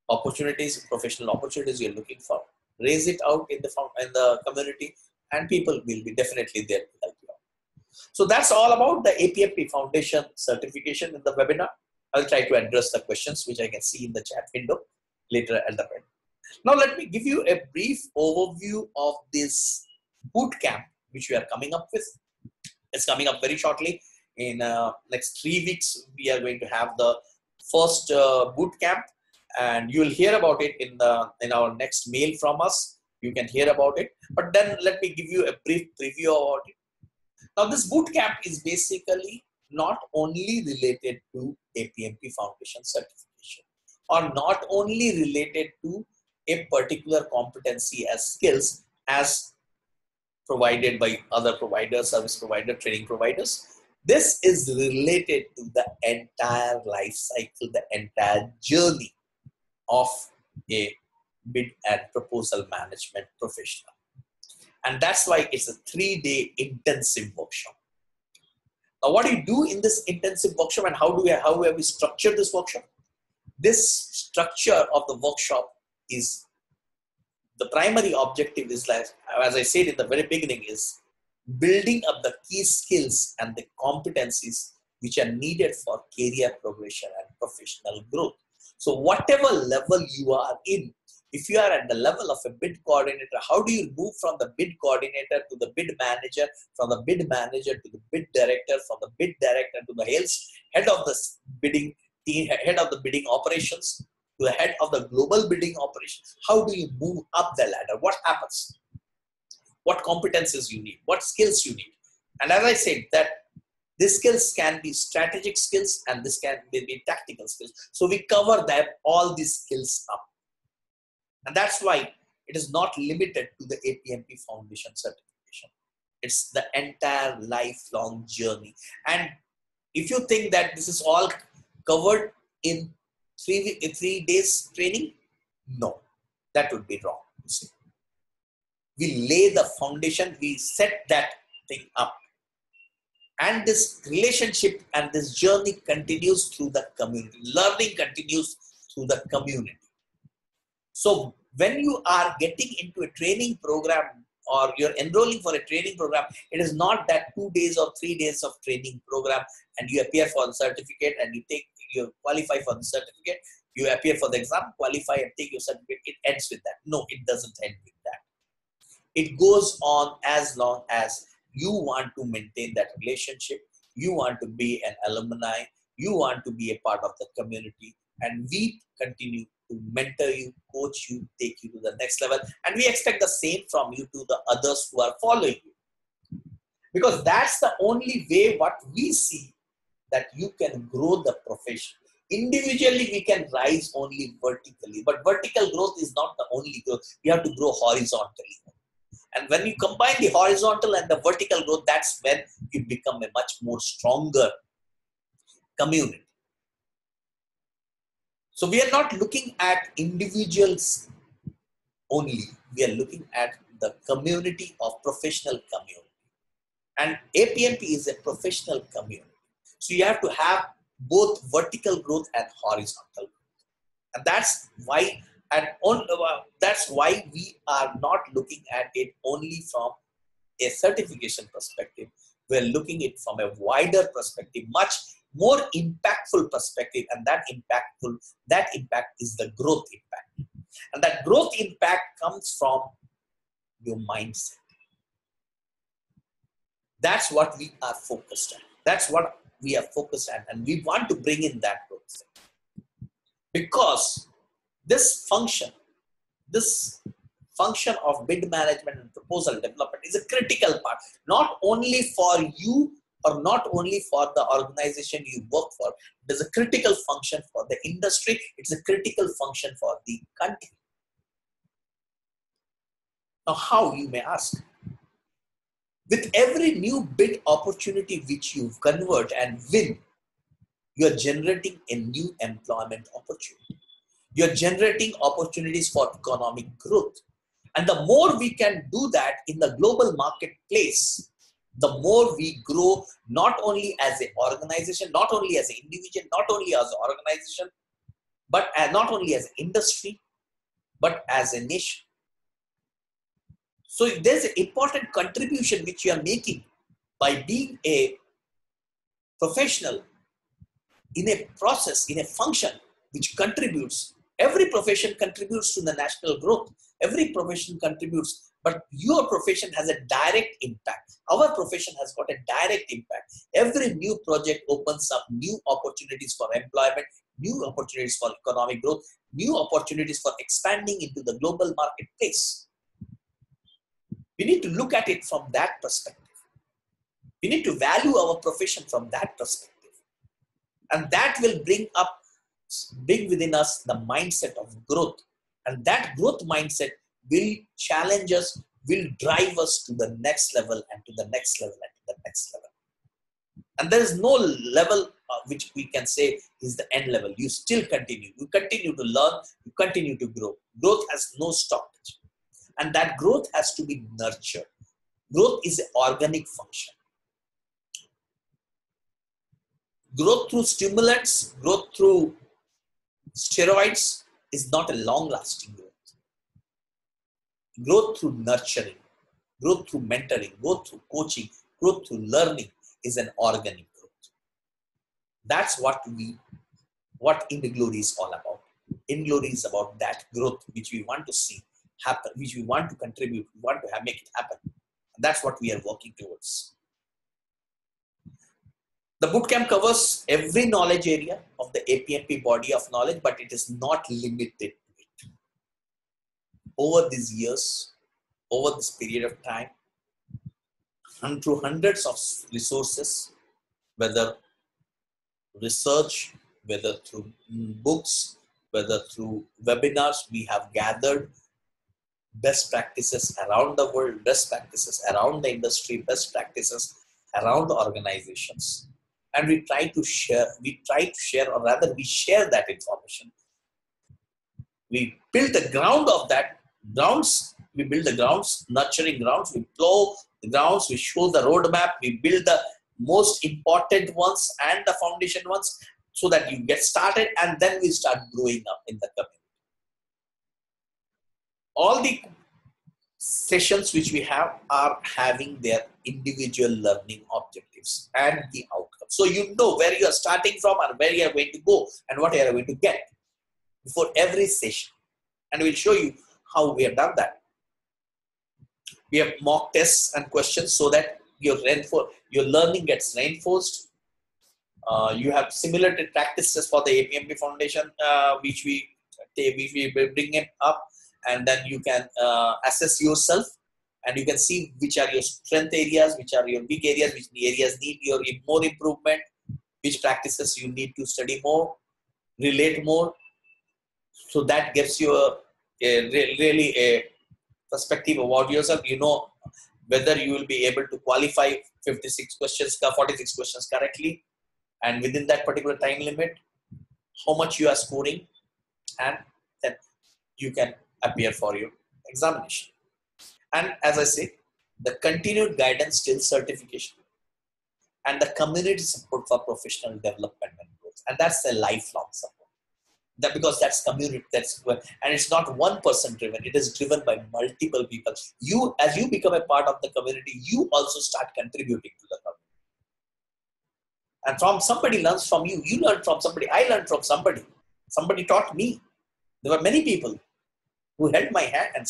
opportunities, professional opportunities you're looking for, raise it out in the community, and people will be definitely there to help you out. So that's all about the APMP Foundation certification in the webinar. I'll try to address the questions which I can see in the chat window later at the end. Now let me give you a brief overview of this boot camp which we are coming up with. It's coming up very shortly. In next 3 weeks, we are going to have the first boot camp, and you'll hear about it in our next mail from us. You can hear about it. But then let me give you a brief preview about it. Now this boot camp is basically not only related to APMP Foundation certification, or not only related to a particular competency as skills as provided by other providers, service provider, training providers. This is related to the entire life cycle, the entire journey of a bid and proposal management professional. And that's why it's a 3-day intensive workshop. Now, what do you do in this intensive workshop and how have we structured this workshop? This structure of the workshop is, the primary objective is, like, as I said in the very beginning, is building up the key skills and the competencies which are needed for career progression and professional growth. So whatever level you are in, if you are at the level of a bid coordinator, how do you move from the bid coordinator to the bid manager, from the bid manager to the bid director, from the bid director to the head of the bidding team, head of the bidding operations, to the head of the global bidding operations? How do you move up the ladder? What happens? What competencies you need? What skills you need? And as I said, that these skills can be strategic skills and this can be tactical skills. So we cover that, all these skills up. And that's why it is not limited to the APMP Foundation certification. It's the entire lifelong journey. And if you think that this is all covered in 3 days training, no, that would be wrong. We lay the foundation, we set that thing up. And this relationship and this journey continues through the community. Learning continues through the community. So when you are getting into a training program or you're enrolling for a training program, it is not that 2 days or 3 days of training program and you appear for the certificate and you qualify for the certificate, you appear for the exam, qualify and take your certificate. It ends with that. No, it doesn't end with that. It goes on as long as you want to maintain that relationship, you want to be an alumni, you want to be a part of the community, and we continue to mentor you, coach you, take you to the next level. And we expect the same from you to the others who are following you. Because that's the only way what we see that you can grow the profession. Individually, we can rise only vertically, but vertical growth is not the only growth. We have to grow horizontally. And when you combine the horizontal and the vertical growth, that's when you become a much more stronger community. So we are not looking at individuals only. We are looking at the community of professional community. And APMP is a professional community. So you have to have both vertical growth and horizontal growth. And that's why we are not looking at it only from a certification perspective. We're looking at it from a wider perspective, much more impactful perspective, and that impact is the growth impact. And that growth impact comes from your mindset. That's what we are focused on. That's what we are focused on, and we want to bring in that growth. Because this function, this function of bid management and proposal development is a critical part, not only for you or not only for the organization you work for. It is a critical function for the industry. It's a critical function for the country. Now, how, you may ask? With every new bid opportunity which you convert and win, you are generating a new employment opportunity. You are generating opportunities for economic growth. And the more we can do that in the global marketplace, the more we grow, not only as an organization, not only as an individual, not only as an organization, but not only as an industry, but as a nation. So there's an important contribution which you are making by being a professional in a process, in a function which contributes. Every profession contributes to the national growth. Every profession contributes, but your profession has a direct impact. Our profession has got a direct impact. Every new project opens up new opportunities for employment, new opportunities for economic growth, new opportunities for expanding into the global marketplace. We need to look at it from that perspective. We need to value our profession from that perspective. And that will bring within us the mindset of growth. And that growth mindset will challenge us, will drive us to the next level and to the next level and to the next level. And there is no level which we can say is the end level. You still continue. You continue to learn. You continue to grow. Growth has no stoppage. And that growth has to be nurtured. Growth is an organic function. Growth through stimulants, growth through steroids is not a long-lasting growth. Growth through nurturing, growth through mentoring, growth through coaching, growth through learning is an organic growth. That's what InGlory is all about. InGlory is about that growth which we want to see happen, which we want to contribute, we want to make it happen. And that's what we are working towards. The bootcamp covers every knowledge area of the APMP body of knowledge, but it is not limited to it. Over these years, over this period of time, and through hundreds of resources, whether research, whether through books, whether through webinars, we have gathered best practices around the world, best practices around the industry, best practices around the organizations. And we try to share, or rather we share that information. We build the ground of that, we build the grounds, nurturing grounds, we plow the grounds, we show the roadmap, we build the most important ones and the foundation ones so that you get started, and then we start growing up in the community. All the sessions which we have are having their individual learning objectives and the outcomes. So you know where you are starting from and where you are going to go and what you are going to get before every session. And we'll show you how we have done that. We have mock tests and questions so that your learning gets reinforced. You have simulated practices for the APMP Foundation, which we bring it up, and then you can assess yourself, and you can see which are your strength areas, which are your weak areas, which areas need your more improvement, which practices you need to study more, relate more. So that gives you really a perspective about yourself. You know whether you will be able to qualify 46 questions correctly, and within that particular time limit, how much you are scoring, and then you can appear for your examination. And as I say, the continued guidance till certification and the community support for professional development and growth. And that's a lifelong support. Because that's community, and it's not one person driven, it is driven by multiple people. As you become a part of the community, you also start contributing to the community. And from somebody learns from you, you learn from somebody, I learned from somebody. Somebody taught me. There were many people who held my hand and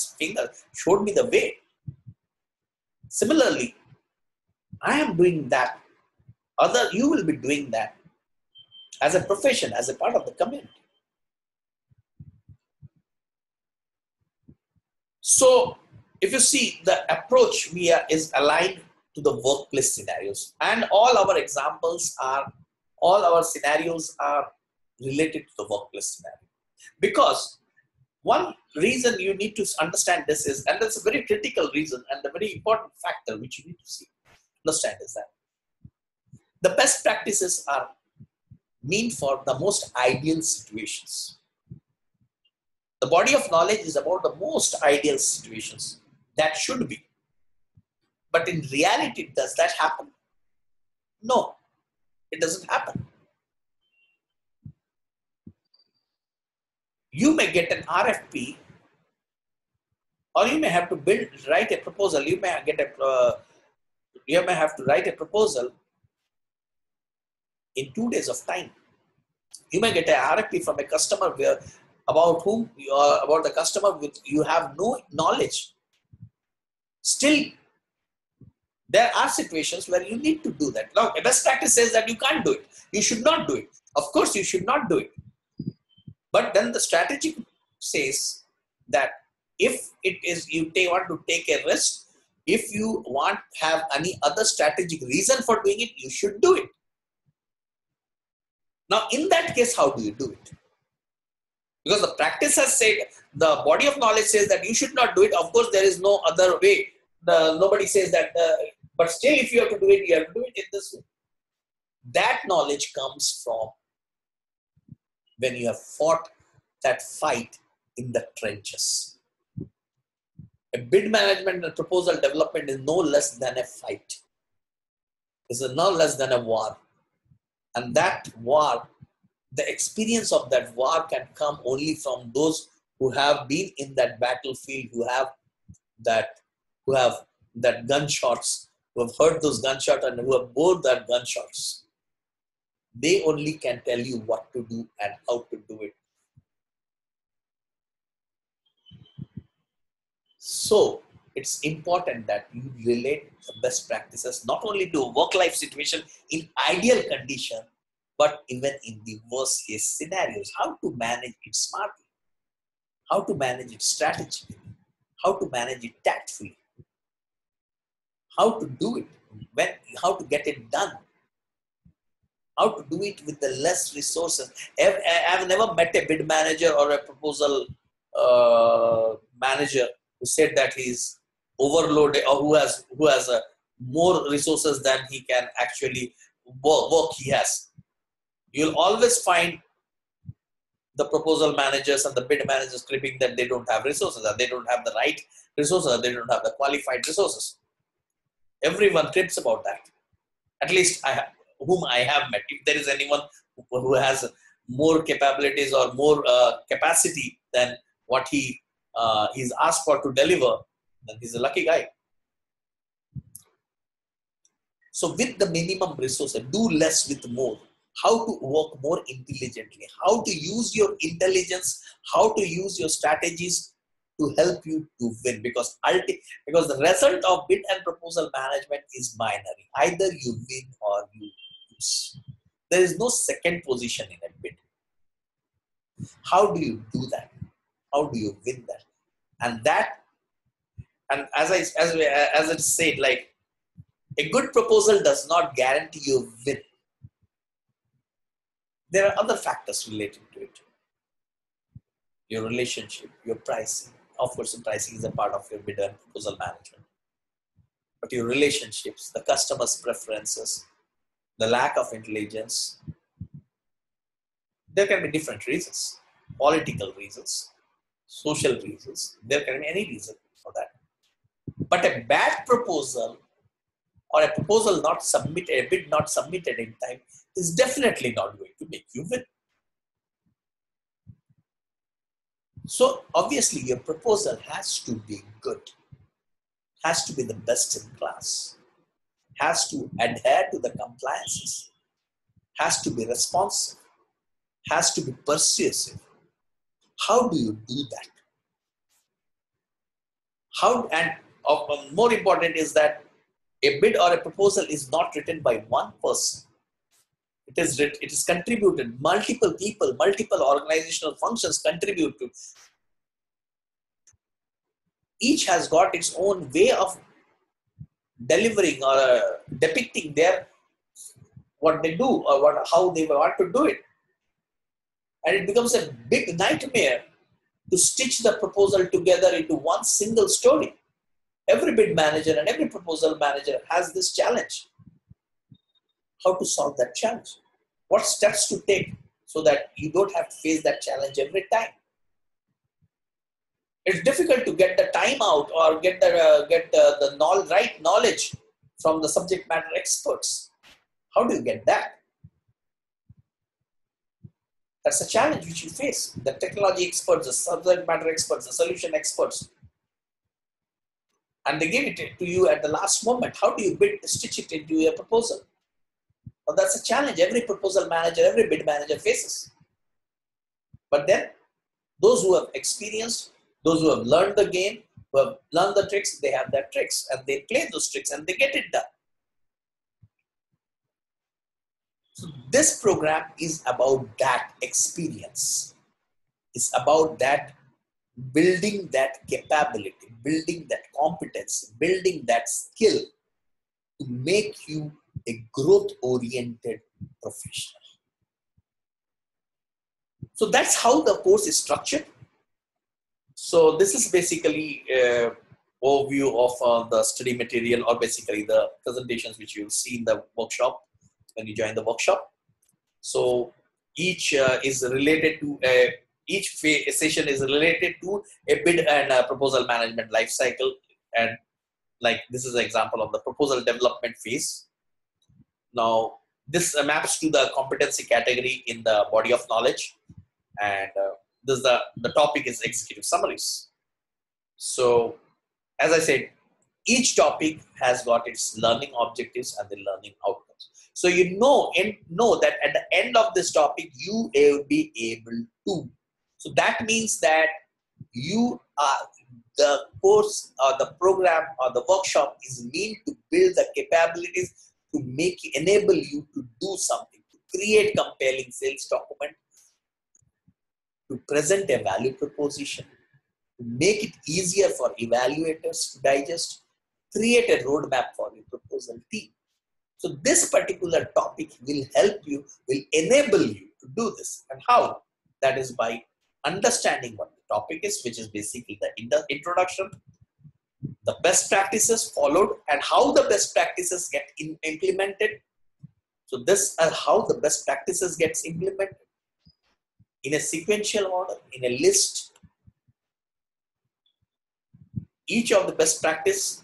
showed me the way. Similarly, I am doing that. You will be doing that as a profession, as a part of the community. So if you see, the approach is aligned to the workplace scenarios, and all our scenarios are related to the workplace scenario. Because one reason you need to understand this is, and that's a very critical reason and a very important factor which you need to understand, is that the best practices are meant for the most ideal situations. The body of knowledge is about the most ideal situations that should be. But in reality, does that happen? No, it doesn't happen. You may get an RFP, or you may have to write a proposal. You may have to write a proposal in 2 days of time. You may get an RFP from a customer about the customer you have no knowledge. Still, there are situations where you need to do that. Now, a best practice says that you can't do it. You should not do it. Of course, you should not do it. But then the strategy says that if it is you want to take a risk, if you want to have any other strategic reason for doing it, you should do it. Now, in that case, how do you do it? Because the practice has said, the body of knowledge says that you should not do it. Of course, there is no other way. Nobody says that, but still, if you have to do it, you have to do it in this way. That knowledge comes from when you have fought that fight in the trenches. A bid management and proposal development is no less than a fight. It's no less than a war. And that war, the experience of that war can come only from those who have been in that battlefield, who have that gunshots, who have heard those gunshots and who have bore that gunshots. They only can tell you what to do and how to do it. So it's important that you relate the best practices not only to a work-life situation in ideal condition, but even in the worst case scenarios. How to manage it smartly, how to manage it strategically, how to manage it tactfully, how to do it, how to get it done, how to do it with the less resources. I've never met a bid manager or a proposal manager who said that he's overloaded or who has more resources than he can actually work he has. You'll always find the proposal managers and the bid managers cribbing that they don't have resources, that they don't have the right resources, that they don't have the qualified resources. Everyone cribs about that. At least whom I have met. If there is anyone who has more capabilities or more capacity than what he's asked for to deliver, then he's a lucky guy. So with the minimum resources, do less with more. How to work more intelligently, how to use your intelligence, how to use your strategies to help you to win. Because the result of bid and proposal management is binary. Either you win or you lose. There is no second position in a bid. How do you do that? How do you win that? And as it's said, like, a good proposal does not guarantee you win. There are other factors related to it. Your relationship, your pricing. Of course, the pricing is a part of your bid and proposal management. But your relationships, the customer's preferences, the lack of intelligence, there can be different reasons. Political reasons, social reasons, there can be any reason for that. But a bad proposal or a proposal not submitted, a bid not submitted in time is definitely not going to make you win. So obviously your proposal has to be good, has to be the best in class, has to adhere to the compliances, has to be responsive, has to be persuasive. How do you do that? More important is that a bid or a proposal is not written by one person. It is contributed. Multiple people, multiple organizational functions contribute to. each has got its own way of delivering or depicting their what they do or how they want to do it. And it becomes a big nightmare to stitch the proposal together into one single story. Every bid manager and every proposal manager has this challenge. How to solve that challenge? What steps to take so that you don't have to face that challenge every time? It's difficult to get the time out or get the right knowledge from the subject matter experts. How do you get that? That's a challenge which you face. The technology experts, the subject matter experts, the solution experts, and they give it to you at the last moment. How do you stitch it into your proposal? Well, that's a challenge every proposal manager, every bid manager faces. But then, those who have experienced, those who have learned the game, who have learned the tricks, they have their tricks and they play those tricks and they get it done. So this program is about that experience. It's about that building that capability, building that competence, building that skill to make you a growth-oriented professional. So that's how the course is structured. So this is basically an overview of the study material, or basically the presentations which you'll see in the workshop when you join the workshop. So each is related to each session is related to a bid and a proposal management life cycle. And like this is an example of the proposal development phase. Now this maps to the competency category in the body of knowledge, and this is the topic is executive summaries. So as I said, each topic has got its learning objectives and the learning outcomes. So you know that at the end of this topic, you will be able to. So that means that you are the course or the program or the workshop is meant to build the capabilities to enable you to do something, to create compelling sales document, to present a value proposition, to make it easier for evaluators to digest, create a roadmap for your proposal team. So this particular topic will help you, will enable you to do this. And how? That is by understanding what the topic is, which is basically the introduction, the best practices followed, and how the best practices get implemented. So this is how the best practices gets implemented in a sequential order, in a list. Each of the best practice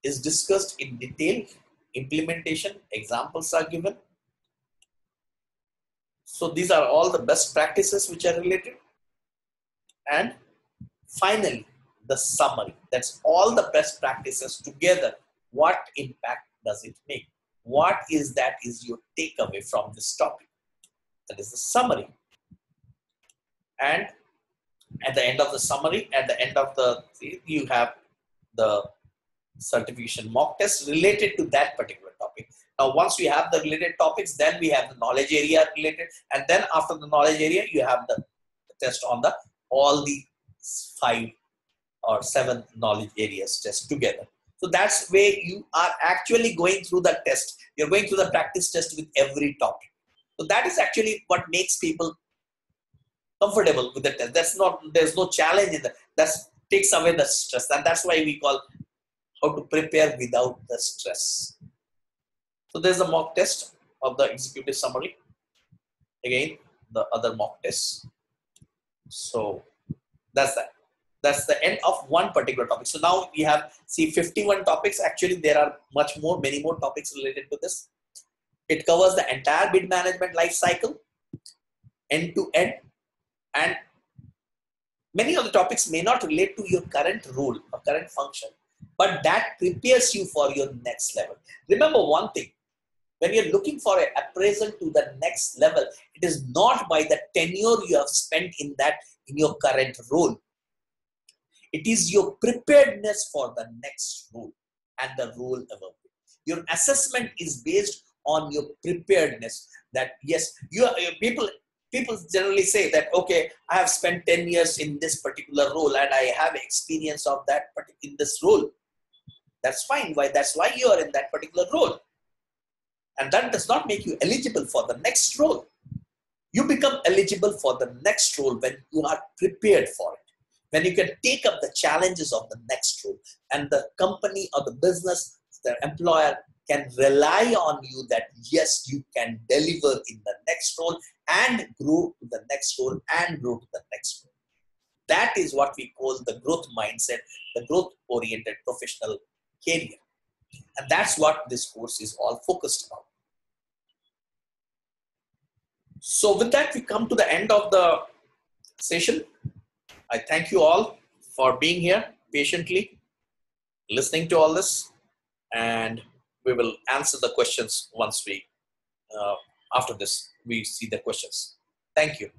is discussed in detail. Implementation examples are given. So these are all the best practices which are related. And finally, the summary. That's all the best practices together. What impact does it make? What is your takeaway from this topic? That is the summary. And at the end of the summary, at the end of you have the certification mock test related to that particular topic. Now, once we have the related topics, then we have the knowledge area related, and then after the knowledge area, you have the test on all the 5 or 7 knowledge areas test together. So that's where you are actually going through the test. You're going through the practice test with every topic. So that is actually what makes people comfortable with the test. There's no challenge in that. That takes away the stress, and that's why we call how to prepare without the stress. So there's a mock test of the executive summary. Again, the other mock test. So that's that. That's the end of one particular topic. So now we have 51 topics. Actually, there are many more topics related to this. It covers the entire bid management life cycle, end to end, and many of the topics may not relate to your current role or current function, but that prepares you for your next level. Remember one thing, when you're looking for an appraisal to the next level, it is not by the tenure you have spent in your current role. It is your preparedness for the next role and the role above. Your assessment is based on your preparedness. That yes, people People generally say that, okay, I have spent 10 years in this particular role and I have experience of that in this role. That's fine. Why? That's why you are in that particular role. And that does not make you eligible for the next role. You become eligible for the next role when you are prepared for it. When you can take up the challenges of the next role, and the company or the business, the employer can rely on you that yes, you can deliver in the next role and grow to the next role and grow to the next role. That is what we call the growth mindset, the growth oriented professional career. And that's what this course is all focused on. So with that, we come to the end of the session. I thank you all for being here patiently, listening to all this, and we will answer the questions once we, after this, we see the questions. Thank you.